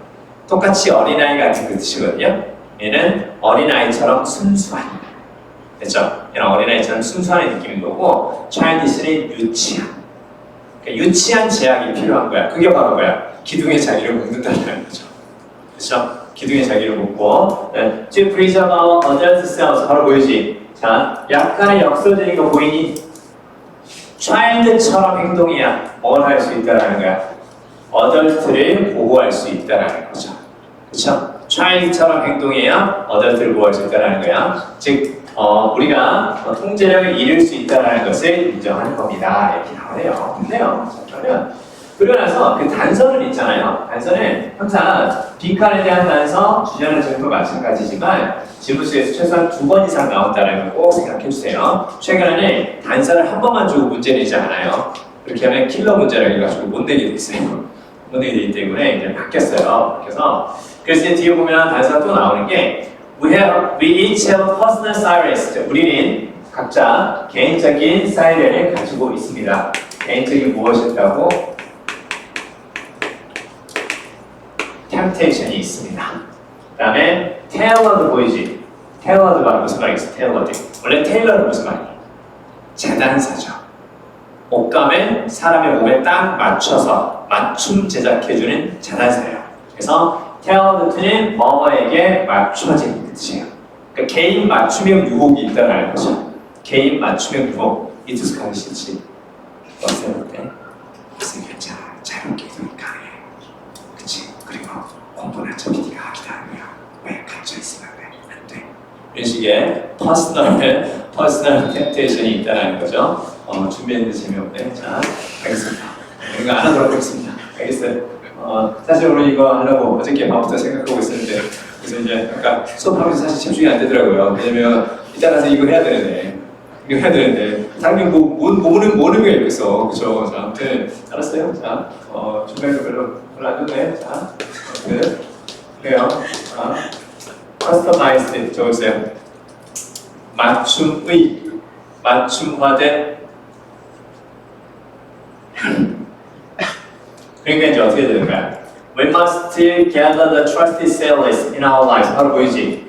똑같이 어린아이 같은 그 뜻이거든요. 얘는 어린아이처럼 순수한. 됐죠? 얘는 어린아이처럼 순수한 느낌인 거고, childish는 유치한. 그러니까 유치한 제약이 필요한 거야. 그게 바로 뭐야? 기둥의 자기를 묶는다는 거죠. 그렇죠? 기둥의 자기를 묶고, to preserve our adult selves. 바로 보이지? 자, 약간의 역설적인 거 보이니? child처럼 행동이야. 뭘 할 수 있다라는 거야? 어덜트를 보호할 수 있다라는 거죠. 그렇죠? child처럼 행동해야 어덜트를 보호할 수 있다라는 거야. 즉, 우리가 통제력을 잃을 수 있다는 것을 인정하는 겁니다. 이렇게 나오네요. 좋네요. 그러고 나서 그 단서는 있잖아요. 단서는 항상 빈칸에 대한 단서, 주제는 전부 마찬가지지만 질문 속에서 최소한 2번 이상 나온다는 걸 꼭 생각해 주세요. 최근에는 단서를 한 번만 주고 문제 내지 않아요. 그렇게 하면 킬러 문제를 해가지고 못 내게 돼 있어요. 못 내게 되기 때문에 이제 바뀌었어요. 그래서 이제 뒤에 보면 단서가 또 나오는 게 we each have personal sirens. 우리는 각자 개인적인 사이렌을 가지고 있습니다. 개인적인 무엇일까고? temptation이 있습니다. 그 다음에 tailored 보이지? tailored 말은 무슨 말이겠어? tailored. 원래 tailor는 무슨 말이에요? 재단사죠. 옷감을 사람의 몸에 딱 맞춰서 맞춤 제작해주는 재단사예요. 그래서 tailored는 뭐뭐에게 맞춰진 뜻이에요. 그러니까 개인 맞춤형 유혹이 있다는 거죠. 개인 맞춤형 유혹. 이 뜻을 가기 싫지. 어때요? 어때? 무슨 괜찮아. 자유롭게 해두니까 해. 그치? 그리고 공부는 저 PD가 하기도 하고요. 왜 갇혀있으면 왜? 안 돼. 이런 식의 퍼스널 템테이션이 있다는 거죠. 준비했는데 재미없네. 자, 알겠습니다. 이거 안 하도록 하겠습니다. 알겠어요? 사실 오늘 이거 하려고 어저께 밤부터 생각하고 있었는데, 그래서 이제 아까 수업하면서 사실 집중이 안 되더라고요. 왜냐면 이따 가서 이거 해야 되는데 다른 게 뭐는 의미가 있겠어. 그쵸? 자, 아무튼 알았어요. 자, 준비한 거 별로 안 좋네. 자, 그래요. 커스터마이즈드 적어주세요. 맞춤화된. 그러니까 이제 어떻게 되는 거야? We must gather the trusted sellers in our lives. 바로 보이지?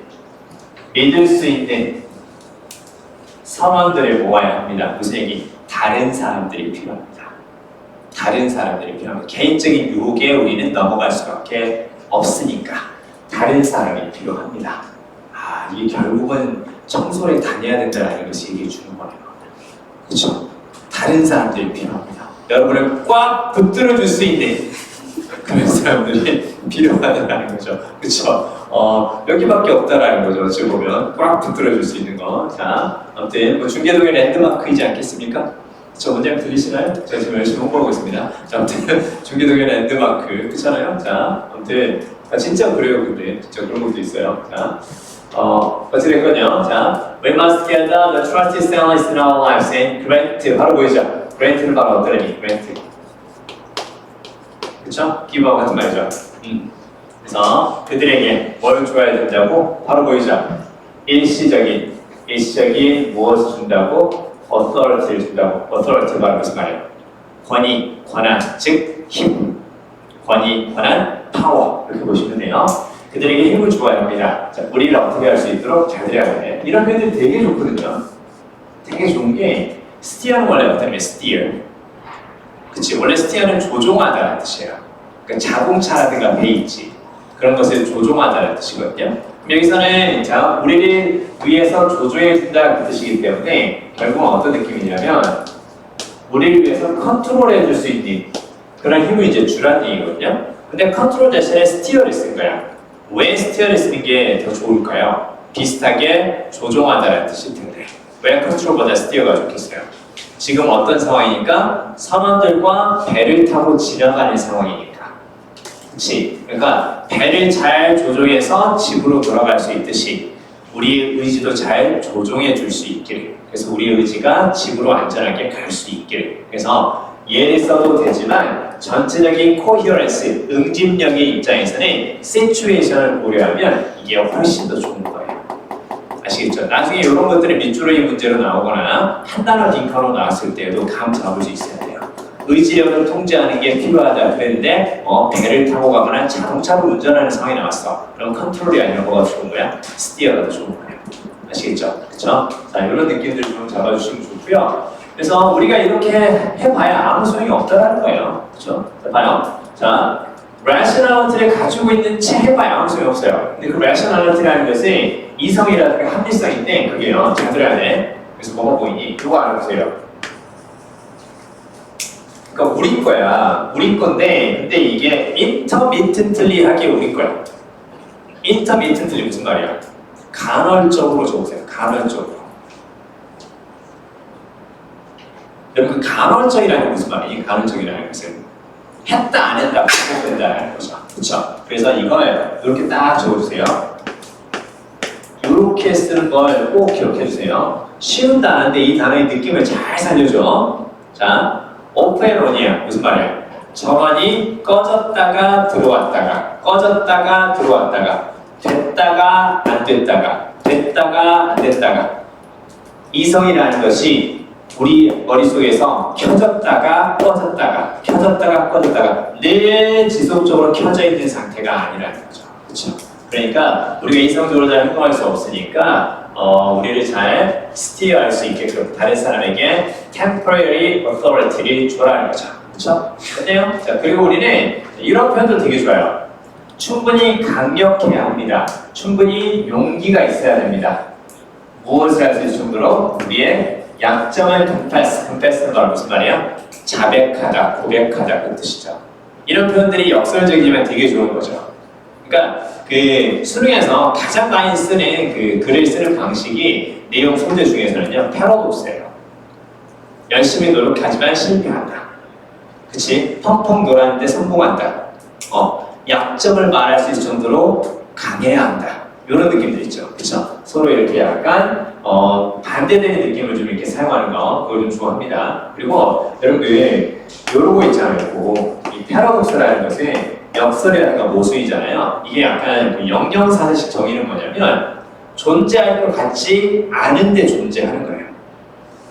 믿을 수 있는 선원들을 모아야 합니다. 무슨 얘기? 다른 사람들이 필요합니다. 다른 사람들이 필요합니다. 개인적인 유혹에 우리는 넘어갈 수밖에 없으니까 다른 사람이 필요합니다. 이게 결국은 청소를 다녀야 된다는 것이 얘기해 주는 거예요. 그렇죠? 다른 사람들이 필요합니다. 여러분을 꽉 붙들어 줄 수 있는 그런 사람들이 필요하다는 거죠. 그렇죠? 여기밖에 없다라는 거죠. 어찌 보면 꽉 붙들어 줄 수 있는 거. 자, 아무튼 중계동의 랜드마크이지 않겠습니까? 저 문장 들리시나요? 제가 지금 열심히 홍보하고 있습니다. 자, 아무튼 중계동의 랜드마크 그렇잖아요. 자, 아무튼 진짜 그래요. 근데 진짜 그런 것도 있어요. 자, 어찌됐건요. 자, we must gather the trusted sellers in our lives and grant. 바로 보이죠? grant는 바로 어떤 의미? grant. 그쵸? 기부하고 같은 말이죠. 그래서 그들에게 뭘 줘야 된다고? 바로 보이죠? 일시적인 무엇을 준다고? authority를 준다고. authority 바로 무슨 말이에요? 권위, 권한, 즉 힘. 권위, 권한, 파워. 이렇게 보시면 돼요. 그들에게 힘을 주어야 합니다. 자, 우리를 어떻게 할 수 있도록 잘 드려야 돼. 이런 표현들이 되게 좋거든요. 되게 좋은 게 steer는 원래 어떤 의미예요? steer. 그치? 원래 steer는 조종하다는 뜻이에요. 그러니까 자동차라든가 배 있지. 그런 것을 조종하다는 뜻이거든요. 그럼 여기서는 자 우리를 위해서 조종해 준다 그 뜻이기 때문에 결국은 어떤 느낌이냐면 우리를 위해서 컨트롤해 줄 수 있는 그런 힘을 이제 주라는 얘기거든요. 근데 컨트롤 대신에 스티어를 쓴 거야. 왜 스티어를 쓰는 게 더 좋을까요? 비슷하게 조종한다는 뜻일 텐데 왜 컨트롤보다 스티어가 좋겠어요? 지금 어떤 상황이니까 선원들과 배를 타고 지나가는 상황이니까. 그렇지? 그러니까 배를 잘 조종해서 집으로 돌아갈 수 있듯이 우리의 의지도 잘 조종해 줄 수 있기를. 그래서 우리의 의지가 집으로 안전하게 갈 수 있기를. 그래서 예를 써도 되지만 전체적인 코히어런스, 응집력의 입장에서는 시츄에이션을 고려하면 이게 훨씬 더 좋은 거예요. 아시겠죠? 나중에 이런 것들이 밑줄의 문제로 나오거나 한 단어 딩컨으로 나왔을 때에도 감 잡을 수 있어야 돼요. 의지력을 통제하는 게 필요하다 그랬는데 배를 타고 가거나 자동차를 운전하는 상황이 나왔어. 그럼 컨트롤이 아니라 뭐가 좋은 거야? 스티어가 더 좋은 거예요. 아시겠죠? 그렇죠? 자, 이런 느낌들 좀 잡아주시면 좋고요. 그래서 우리가 이렇게 해봐야 아무 소용이 없다는 거예요. 그렇죠? 자, 봐요. 자, rationality를 가지고 있는 채 해봐야 아무 소용이 없어요. 근데 그 rationality라는 것이 이성이라든가 합리성인데 그게요. 잘 들어야 돼. 그래서 뭐가 보이니? 이거 알아보세요. 그러니까 우리 거야. 우리 건데 근데 이게 intermittently하게 우리 거야. intermittently 무슨 말이야? 간헐적으로 적으세요. 간헐적으로. 여러분 간헐적이라는 게 무슨 말이에요? 간헐적이라는 것은 했다 안 했다 반복된다는 거죠. 그렇죠? 그래서 이걸 이렇게 딱 적어주세요. 이렇게 쓰는 걸 꼭 기억해 주세요. 쉬운 단어인데 이 단어의 느낌을 잘 살려줘. 자, 오프 앤 온이야. 무슨 말이야? 전원이 꺼졌다가 들어왔다가 꺼졌다가 들어왔다가 됐다가 안 됐다가 됐다가 안 됐다가 이성이라는 것이 우리 머릿속에서 켜졌다가 꺼졌다가 켜졌다가 꺼졌다가 늘 지속적으로 켜져 있는 상태가 아니라는 거죠. 그렇죠? 그러니까 우리가 이성적으로 잘 행동할 수 없으니까 우리를 잘 스티어할 수 있게끔 다른 사람에게 temporary authority를 주라는 거죠. 그렇죠? 맞네요? 자, 그리고 우리는 이런 표현도 되게 좋아요. 충분히 강력해야 합니다. 충분히 용기가 있어야 됩니다. 무엇을 할 수 있을 정도로 우리의 약점을 confess는 건 무슨 말이야? 자백하다, 고백하다 그 뜻이죠. 이런 표현들이 역설적이지만 되게 좋은 거죠. 그러니까 그 수능에서 가장 많이 쓰는 그 글을 쓰는 방식이 내용 소재 중에서는요 패러독스예요. 열심히 노력하지만 실패한다. 그치? 펑펑 놀았는데 성공한다. 약점을 말할 수 있을 정도로 강해야 한다. 이런 느낌들 있죠. 그쵸? 서로 이렇게 약간 반대되는 느낌을 좀 이렇게 사용하는 거 그걸 좀 좋아합니다. 그리고 여러분 이런 거 있잖아요. 이 패러독스라는 것은 역설이라든가 모순이잖아요. 이게 약간 그 영영사실식 정의는 뭐냐면 존재할 것 같지 않은데 존재하는 거예요.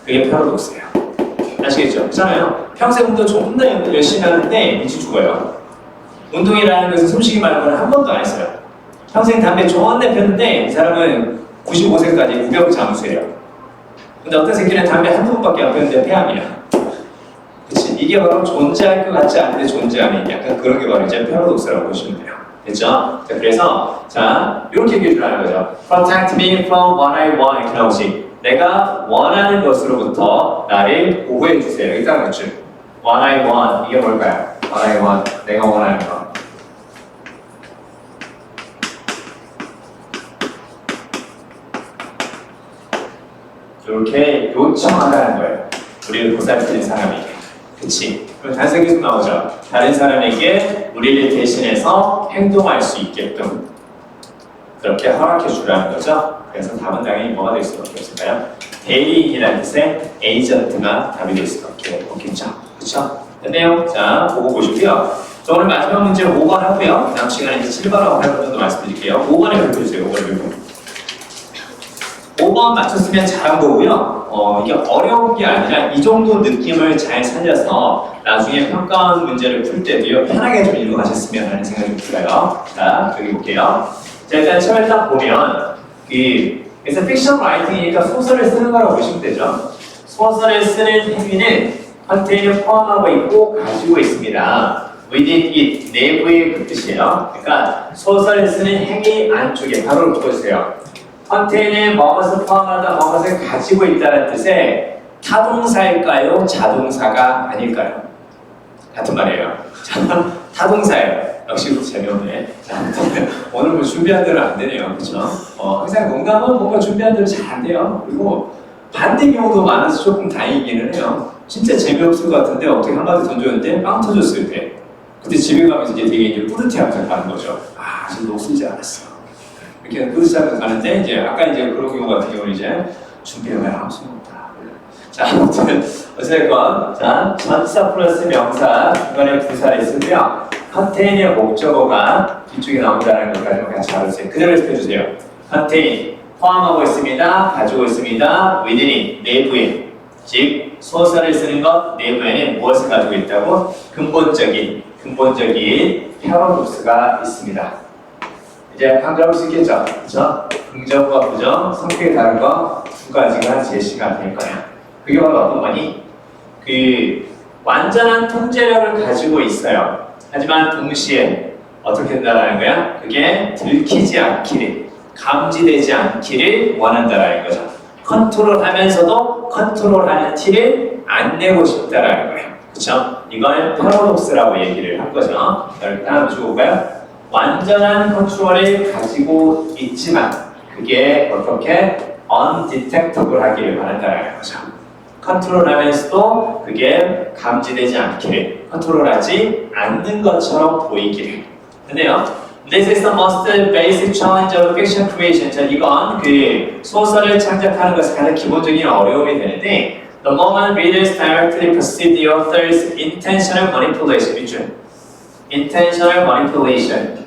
그게 패러독스예요. 아시겠죠? 그렇잖아요. 평생 운동 존나 열심히 하는데 일찍 죽어요. 운동이라는 것은 숨쉬기 말고는 한 번도 안 했어요. 평생 담배 존나 폈는데 이 사람은 95세까지 무병 장수예요. 근데 어떤 새끼는 담배 한두 번밖에 안 폈는데 폐암이야. 그치? 이게 바로 존재할 것 같지 않은데 존재하는 약간 그런 게 바로 이제 패러독스라고 보시면 돼요. 됐죠? 자, 그래서 자 이렇게 얘기해 주라는 거죠. Protect me from what I want 이렇게 나오지. 내가 원하는 것으로부터 나를 보호해 주세요. 일단 그렇죠. What I want 이게 뭘까요? What I want 내가 원하는 거. 이렇게 요청하라는 거예요. 우리를 보살피는 사람에게. 그치? 그럼 단서 계속 나오죠. 다른 사람에게 우리를 대신해서 행동할 수 있게끔 그렇게 허락해 주라는 거죠. 그래서 답은 당연히 뭐가 될 수밖에 없을까요? 대리인이라는 뜻의 에이전트가 답이 될 수밖에 없겠죠. 그렇죠? 됐네요. 자, 그거 보시고요. 자, 오늘 마지막 문제는 5번 하고요. 다음 시간에 이제 7번하고 8번 정도 말씀드릴게요. 5번에 발표해주세요. 5번에 발표. 5번 맞췄으면 잘한 거고요. 이게 어려운 게 아니라 이 정도 느낌을 잘 살려서 나중에 평가원 문제를 풀 때도요 편하게 좀 읽어가셨으면 하는 생각이 들어요. 자, 여기 볼게요. 자, 일단 처음에 딱 보면 그래서 픽션 라이팅이니까 소설을 쓰는 거라고 보시면 되죠. 소설을 쓰는 행위는 컨테이너 포함하고 있고 가지고 있습니다. within it, 내부의 그 뜻이에요. 그러니까 소설을 쓰는 행위 안쪽에 바로 보세요. 컨테이너에 무엇을 포함하다 무엇을 가지고 있다는 뜻의 타동사일까요? 자동사가 아닐까요? 같은 말이에요. 타동사예요. 역시 재미없네. 자, 오늘 뭐 준비한 대로 안 되네요. 그렇죠? 항상 농담은 뭔가 준비한 대로 잘 안 돼요. 그리고 반대 경우도 많아서 조금 다행이기는 해요. 진짜 재미없을 것 같은데 어떻게 한마디 던졌는데 빵 터졌을 때 그때 집에 가면서 이제 되게 이제 뿌듯해하면서 가는 거죠. 아, 지금 녹 쓰지 않았어. 이렇게 뿌듯해하면서 가는데 이제 아까 이제 그런 경우 같은 경우는 이제 준비를 아무 소용없다. 자, 아무튼 어쨌건 자 전치사 플러스 명사 중간에 부사를 쓰고요. 컨테인의 목적어가 뒤쪽에 나온다는 것까지만 같이 알아주세요. 그대로 해주세요. 컨테인 포함하고 있습니다. 가지고 있습니다. within 내부에 즉 소설을 쓰는 것 내부에는 무엇을 가지고 있다고? 근본적인 패러독스가 있습니다. 이제 한글할 수 있겠죠? 그렇죠? 긍정과 부정, 성격이 다른 거 두 가지가 제시가 될 거야. 그게 바로 어떤 거니? 그 완전한 통제력을 가지고 있어요. 하지만 동시에 어떻게 된다는 거야? 그게 들키지 않기를, 감지되지 않기를 원한다라는 거죠. 컨트롤하면서도 컨트롤하는 티를 안 내고 싶다라는 거예요. 그렇죠? 이걸 패러독스라고 얘기를 한 거죠. 이렇게 하나 주고볼까요? 완전한 컨트롤을 가지고 있지만 그게 어떻게 undetectable 하기를 바란다는 거죠. 컨트롤하면서도 그게 감지되지 않기를, 컨트롤하지 않는 것처럼 보이기를. 근데요, this is the most basic challenge of fiction creation. 자, 이건 그 소설을 창작하는 것의 가장 기본적인 어려움이 되는데, the moment readers directly perceive the author's intentional manipulation. 밑줄. intentional manipulation.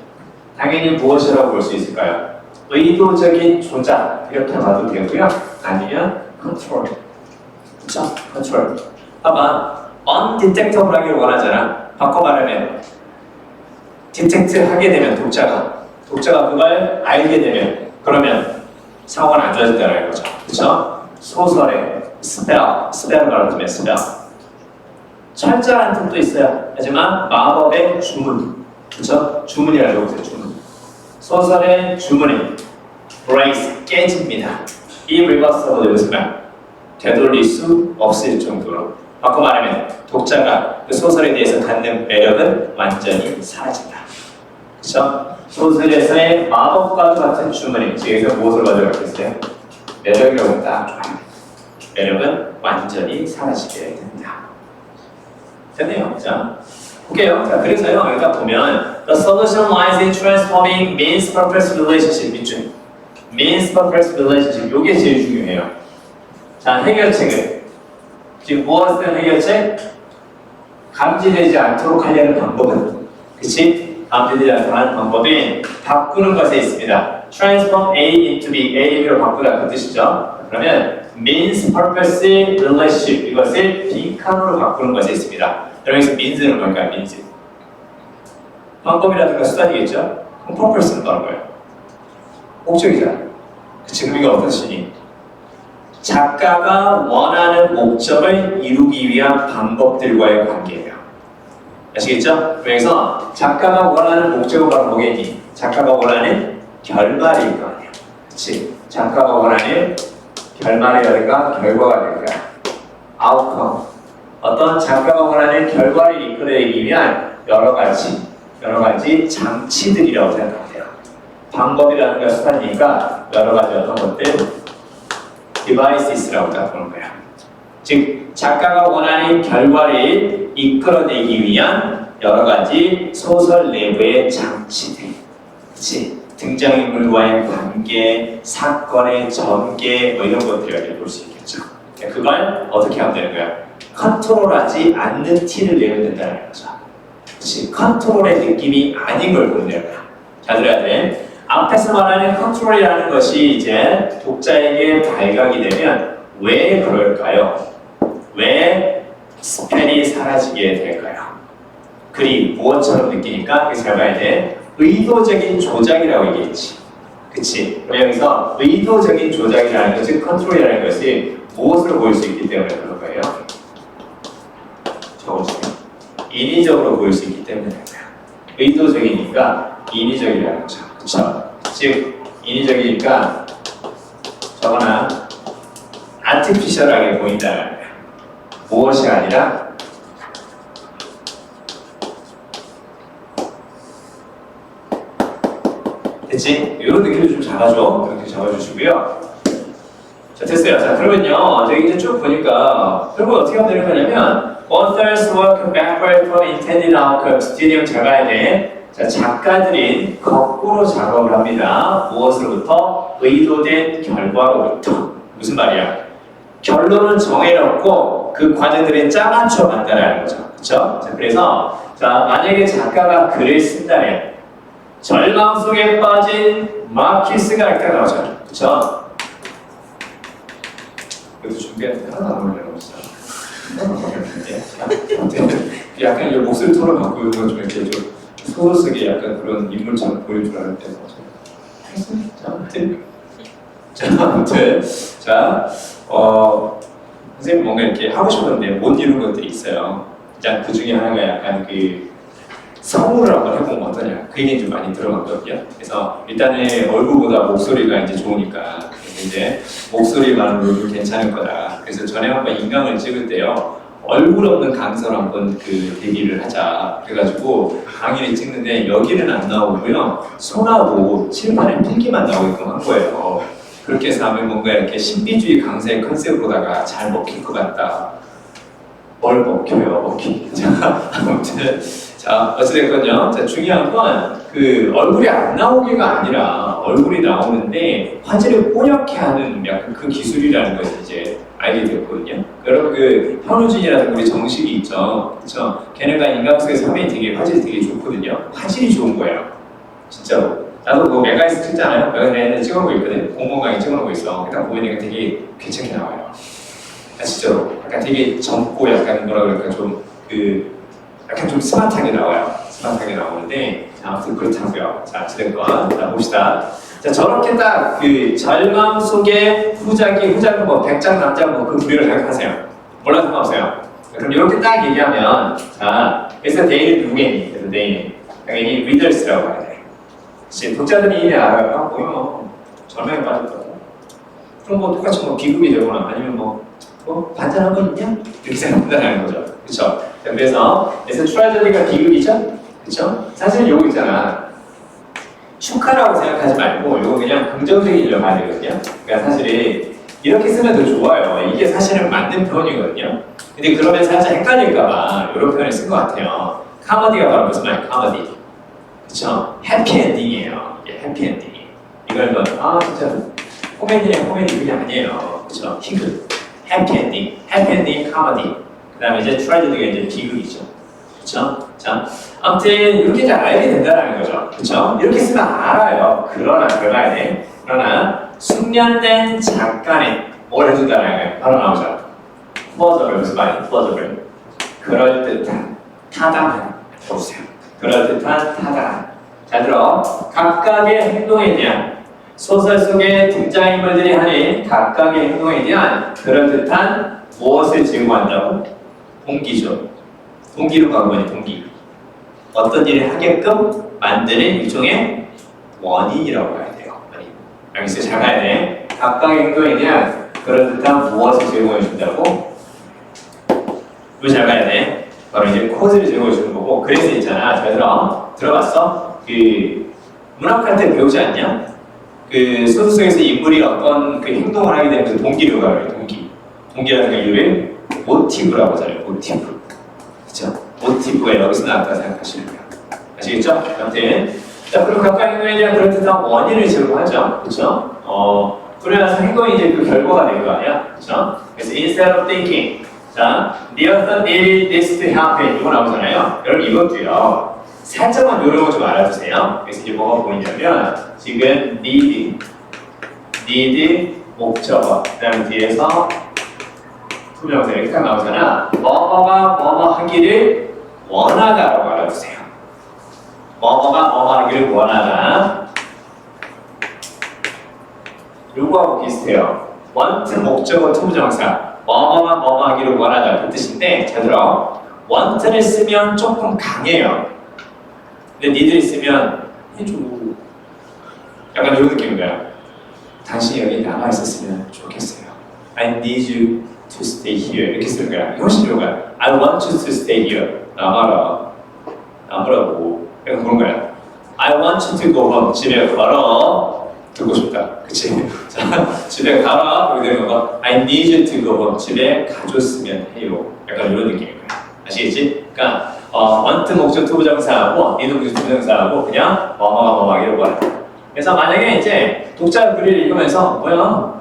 당연히 무엇이라고 볼 수 있을까요? 의도적인 조작 이렇게 봐도 되고요. 아니면 컨트롤. 그렇죠? 컨트롤. 봐봐. undetectable 하기를 원하잖아. 바꿔 말하면 detect 하게 되면 독자가 그걸 알게 되면 그러면 상황은 안 좋아진다는 거죠. 그렇죠? 소설에 스펠을 말하자면 스펠. 철자라는 뜻도 있어요. 하지만 마법의 주문. 그렇죠? 주문이라고 해요. 주문. 소설의 주문이 breaks 깨집니다. irreversible 무슨 되돌릴 수 없을 정도로. 바꿔 말하면 독자가 그 소설에 대해서 갖는 매력은 완전히 사라진다. 그렇죠? 소설에서의 마법과도 같은 주문이 여기서 무엇을 가져갔겠어요? 매력이라고 딱 좋아요. 매력은 완전히 사라지게 됩니다. 됐네요. 자, 볼게요. 자, 그래서요. 여기다 보면 the solution lies in transforming means-purpose relationship 밑줄. means-purpose relationship 이게 제일 중요해요. 자, 해결책을 지금 무엇을 해결책? 감지되지 않도록 하려는 방법은 그치? 감지되지 않도록 하는 방법은 바꾸는 것에 있습니다. transform A into B, A, B로 바꾸다 그 뜻이죠. 그러면 means, purpose, relationship 이것을 빈칸으로 바꾸는 것에 있습니다. 여기서 means는 뭘까요? means 방법이라든가 수단이겠죠? 그럼 purpose는 뭐라는 거예요? 목적이잖아. 지금 이거 어떤 시니? 작가가 원하는 목적을 이루기 위한 방법들과의 관계예요. 아시겠죠? 그래서 작가가 원하는 목적은 바로 뭐겠니? 작가가 원하는 결말일 거 아니야. 그치? 작가가 원하는 결말이라든가 결과가 될 거야. outcome. 어떤 작가가 원하는 결과를 이끌어내기 위한 여러 가지 장치들이라고 생각하면 돼요. 방법이라는 게 수단이니까 여러 가지 어떤 것들 devices라고 딱 보는 거야. 즉 작가가 원하는 결과를 이끌어내기 위한 여러 가지 소설 내부의 장치들. 그치? 등장인물과의 관계, 사건의 전개 뭐 이런 것들을 볼 수 있겠죠. 그걸 어떻게 하면 되는 거야? 컨트롤하지 않는 티를 내면 된다는 거죠. 그치? 컨트롤의 느낌이 아닌 걸 보여내는 거야. 잘 들어야 돼. 앞에서 말하는 컨트롤이라는 것이 이제 독자에게 발각이 되면 왜 그럴까요? 왜 스펠이 사라지게 될까요? 글이 무엇처럼 느끼니까 잘 봐야 돼. 의도적인 조작이라고 얘기했지. 그치? 여기서 의도적인 조작이라는 것이 컨트롤이라는 것이 무엇으로 보일 수 있기 때문에 그런 거예요. 적어주세요. 인위적으로 보일 수 있기 때문에 의도적이니까 인위적이라는 거죠. 그쵸? 즉 인위적이니까 저거나 아티피셜하게 보인다는 거예요. 무엇이 아니라 됐지? 이런 느낌을 좀 잡아줘. 이렇게 잡아주시고요. 자, 됐어요. 자, 그러면요. 저기 이제 쭉 보니까 결국 어떻게 하면 되는 거냐면 authors work backward from intended outcomes. 뒤에 잘 봐야 돼. 자, 작가들이 거꾸로 작업을 합니다. 무엇으로부터? 의도된 결과로부터. 무슨 말이야? 결론은 정해놓고 그 과정들에 짜맞춰 간다는 거죠. 그쵸? 자, 그래서 자, 만약에 작가가 글을 쓴다면 절망 속에 빠진 마키스가 이렇게 나오잖아요. 그쵸? 그래도 준비할 때 하나도 안 올려놓고 약간 이 목소리 톤을 바꾸는 건 좀 이렇게 좀 소설 속에 약간 그런 인물처럼 보일 줄 알았는데 아무튼 선생님 뭔가 이렇게 하고 싶었는데 못 이룬 것들이 있어요. 일단 그 중에 하나가 약간 그 성우를 한번 해보면 어떠냐 그 얘기 좀 많이 들어봤거든요. 그래서 일단은 얼굴보다 목소리가 이제 좋으니까 이제 목소리만으로도 괜찮을 거다. 그래서 전에 한번 인강을 찍을 때요 얼굴 없는 강사로 한번 그 대기를 하자 그래가지고 강의를 찍는데 여기는 안 나오고요 손하고 칠판에 필기만 나오게끔 한 거예요. 그렇게 해서 하면 뭔가 이렇게 신비주의 강사의 컨셉으로다가 잘 먹힐 것 같다. 뭘 먹혀요 먹히. 자 아무튼 자 어찌됐건요. 자 중요한 건 그 얼굴이 안 나오기가 아니라 얼굴이 나오는데 화질을 뽀얗게 하는 약간 그 기술이라는 것을 이제 알게 됐거든요. 여러분 그 현우진이라는 우리 정식이 있죠. 그렇죠? 걔네가 인강속에서 화면이 되게 화질이 되게 좋거든요. 화질이 좋은 거예요. 진짜로. 나도 그 메가에서 찍잖아요. 메가에서 찍어놓고 있거든. 공무원 강의 찍어놓고 있어. 딱 보면 내가 되게 괜찮게 나와요. 아, 진짜로. 약간 되게 젊고 약간 뭐라 그럴까 좀 그 약간 좀 스마트하게 나와요. 스마트하게 나오는데 자, 아무튼 그렇다고요. 자, 어찌됐건 자 봅시다. 자 저렇게 딱 그 절망 속에 후자기 뭐 백장 남장 뭐그 부류를 생각하세요. 몰라 상관없어요. 그럼 이렇게 딱 얘기하면 자 그래서 대인은 누구겠니? 그래서 대인은 당연히 readers라고 해야 돼. 독자들이 이미 알아요. 뭐요? 절망에 빠졌다고. 그럼 뭐 똑같이 뭐 비급이 되거나 아니면 뭐 반찬한 거 있냐? 이렇게 생각한다는 거죠. 그렇죠? 그래서 트라제디가 비극이죠? 그렇죠? 사실 요거 있잖아. 축하라고 생각하지 말고 요거 그냥 긍정적인 일로 봐야 되거든요. 그러니까 사실 이렇게 쓰면 더 좋아요. 이게 사실은 맞는 표현이거든요. 근데 그러면 살짝 헷갈릴까봐 이런 표현을 쓴 것 같아요. 카머디가 바로 무슨 말이에요? 카머디. 그렇죠? 해피엔딩이에요. 예, 해피엔딩. 이걸 뭐 진짜 코미디냐 코미디 그게 아니에요. 그렇죠? 희극. 해피엔딩. 해피엔딩 카머디. 그 다음에 이제 트라제디가 이제 비극이죠. 그렇죠? 자, 아무튼 이렇게 잘 알게 된다는 거죠. 그렇죠? 이렇게 쓰면 알아요. 그러나 숙련된 작가는 뭘 해준다는 거예요? 바로 나오죠. plausible 무슨 말이에요? plausible. 그럴듯한, 타당한. 보세요. 그럴듯한, 타당한. 자 들어. 각각의 행동에 대한 소설 속의 등장인물들이 하는 각각의 행동에 대한 그럴듯한 무엇을 제공한다고? 동기죠. 동기로 가보니 동기. 어떤 일을 하게끔 만드는 일종의 원인이라고 해야 돼요. 원인. 알겠어요? 잘 봐야 돼. 각각의 행동에 대한 그럴듯한 무엇을 제공해 준다고? 이거 잘 봐야 돼. 바로 이제 코드를 제공해 주는 거고. 그래서 있잖아. 잘 들어봤어? 그 문학할 때 배우지 않냐? 그 소설 속에서 인물이 어떤 그 행동을 하게 되는 그 동기를 가요. 동기라는 게 이름을 모티브라고 하잖아요. 모티브. 그렇죠? 모티브가 여기서 나왔다 생각하시면 돼요. 아시겠죠? 아무튼 자 그리고 각각 행동에 대한 그럴듯한 원인을 제공하죠. 그렇죠? 그러면서 행동이 이제 그 결과가 될 거 아니야? 그렇죠? 그래서 instead of thinking 자, the author needed this to happen 이거 나오잖아요. 여러분 이것도요. 살짝만 요런 거 좀 알아주세요. 그래서 이제 뭐가 보이냐면 지금 need 목적어 그 다음에 뒤에서 투명사 이렇게 나오잖아. 뭐뭐 하기를 원하다라고 알아주세요. 뭐뭐 하기를 원하다. 요거하고 비슷해요. want 목적어 투부정사 뭐뭐 하기를 원하다 그 뜻인데 잘 들어. want를 쓰면 조금 강해요. 근데 need를 쓰면 해줘. 약간 이런 느낌인 거야. 당신이 여기 남아 있었으면 좋겠어요. I need you to stay here. 이렇게 쓰는 거야. 훨씬 좋은 거야. I want you to stay here. 남으라고. 약간 그런 거야. I want you to go home. 집에 가라. 듣고 싶다. 그치? 자, 집에 가라. 여기 되는 거. I need you to go home. 집에 가줬으면 해요. 약간 이런 느낌인 거야. 아시겠지? 그러니까 want 목적 투부정사하고 need 목적 투부정사하고 그냥 뭐뭐 이런 거야. 그래서 만약에 이제 독자 글을 읽으면서 뭐야?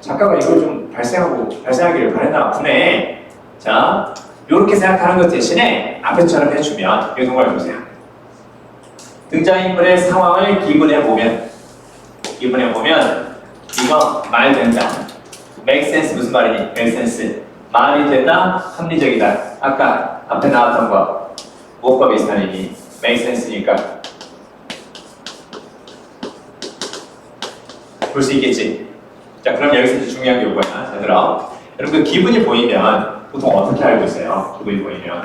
작가가 이걸 좀 발생하기를 바랬나 보네. 자, 이렇게 생각하는 것 대신에 앞에처럼 해주면 이 동그라미 보세요. 등장인물의 상황을 기분해 보면 이거 말 된다. make sense 무슨 말이니? make sense. 말이 된다, 합리적이다. 아까 앞에 나왔던 거 무엇과 비슷한 의미? make sense니까 볼 수 있겠지. 자, 그럼 여기서 이제 중요한 게 뭐야? 얘들아, 여러분 기분이 보이면 보통 어떻게 알고 있어요? 기분이 보이면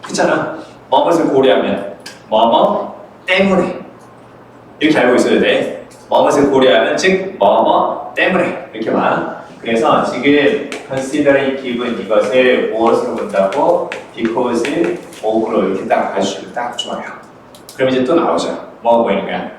그렇잖아. 뭐뭇을 고려하면 뭐뭐 때문에 이렇게 알고 있어야 돼. 뭐뭇을 고려하면 즉 뭐뭐 때문에 이렇게만. 그래서 지금 considering 기분 이것을 무엇으로 본다고 because of로 이렇게 딱 가주시면 딱 좋아요. 그럼 이제 또 나오죠. 뭐가 보이는 거야?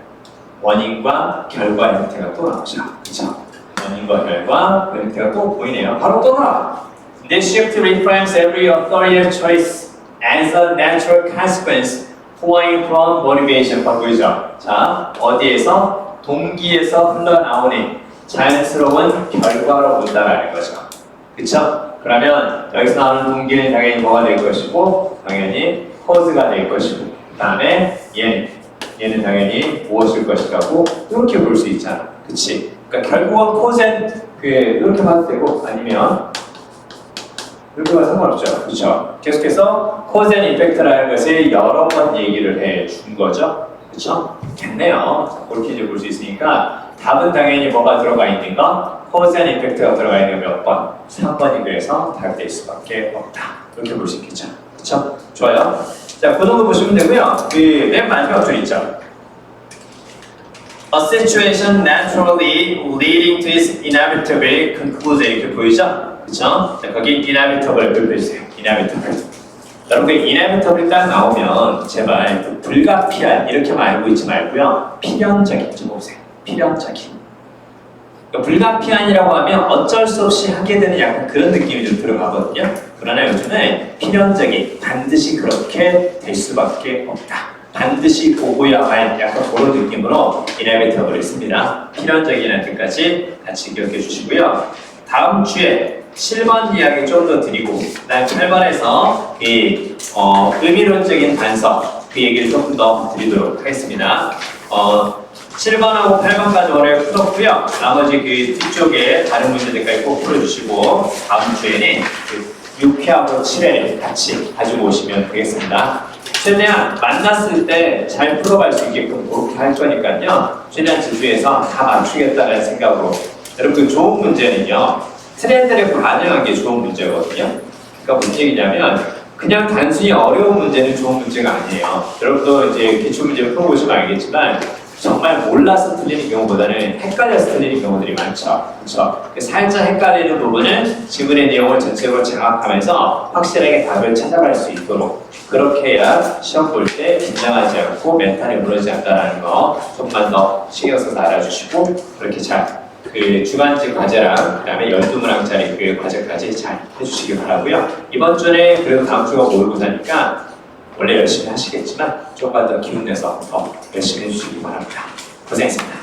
원인과 결과의 형태가 또 나오죠. 그렇죠? 원인과 결과 그 형태가 또 보이네요. 바로 또 나와. This shift reframes every authorial choice as a natural consequence flowing from motivation. 보이죠? 자, 어디에서? 동기에서 흘러나오는 자연스러운 결과로 본다라는 거죠. 그쵸? 그러면 여기서 나오는 동기는 당연히 뭐가 될 것이고 당연히 cause가 될 것이고 그 다음에 얘는 당연히 무엇일 것이라고 이렇게 볼 수 있잖아. 그치? 그러니까 결국은 cause는 이렇게 봐도 되고 아니면 이렇게 봐도 상관없죠. 그쵸? 계속해서 cause and effect라는 것을 여러 번 얘기를 해 준 거죠. 그쵸? 됐네요. 그렇게 이제 볼 수 있으니까 답은 당연히 뭐가 들어가 있는가? cause and effect가 들어가 있는 몇 번? 3번이 그래서 답이 될 수밖에 없다. 이렇게 볼 수 있겠죠. 그쵸? 좋아요. 자, 그 정도 보시면 되고요. 맨 마지막 줄 있죠. A situation naturally leading to its inevitable conclusion 이렇게 보이죠? 그쵸? 자, 거기 inevitable 표시해주세요. inevitable. 여러분, inevitable 딱 나오면 제발 불가피한 이렇게만 알고 있지 말고요. 필연적인 좀 보세요. 필연적인. 그러니까 불가피한이라고 하면 어쩔 수 없이 하게 되는 약간 그런 느낌이 좀 들어가거든요. 그러나 요즘은 필연적인, 반드시 그렇게 될 수밖에 없다. 반드시 보고야 할 약간 그런 느낌으로 inevitable 있습니다. 필연적이라는 뜻까지 같이 기억해 주시고요. 다음 주에 7번 이야기 좀 더 드리고 그다음 8번에서 의미론적인 단서 그 얘기를 조금 더 드리도록 하겠습니다. 7번하고 8번까지 오늘 풀었고요. 나머지 그 뒤쪽에 다른 문제들까지 꼭 풀어주시고 다음 주에는 6회하고 7회를 같이 가지고 오시면 되겠습니다. 최대한 만났을 때 잘 풀어갈 수 있게끔 그렇게 할 거니까요. 최대한 지주에서 다 맞추겠다는 생각으로 여러분 좋은 문제는요. 트렌드를 반영한 게 좋은 문제거든요. 그러니까 무슨 얘기냐면 그냥 단순히 어려운 문제는 좋은 문제가 아니에요. 여러분도 이제 기출문제 풀어보시면 알겠지만 정말 몰라서 틀리는 경우보다는 헷갈려서 틀리는 경우들이 많죠. 그렇죠? 살짝 헷갈리는 부분은 지문의 내용을 전체적으로 장악하면서 확실하게 답을 찾아갈 수 있도록 그렇게 해야 시험 볼 때 긴장하지 않고 멘탈이 무너지지 않는다는 거 조금만 더 신경 써서 알아주시고 그렇게 잘 주간지 과제랑 그다음에 12문항짜리 그 과제까지 잘 해주시기 바라고요. 이번 주에 그래도 다음 주가 모의고사니까 원래 열심히 하시겠지만 조금만 더 기운 내서 더 열심히 해주시기 바랍니다. 고생했습니다.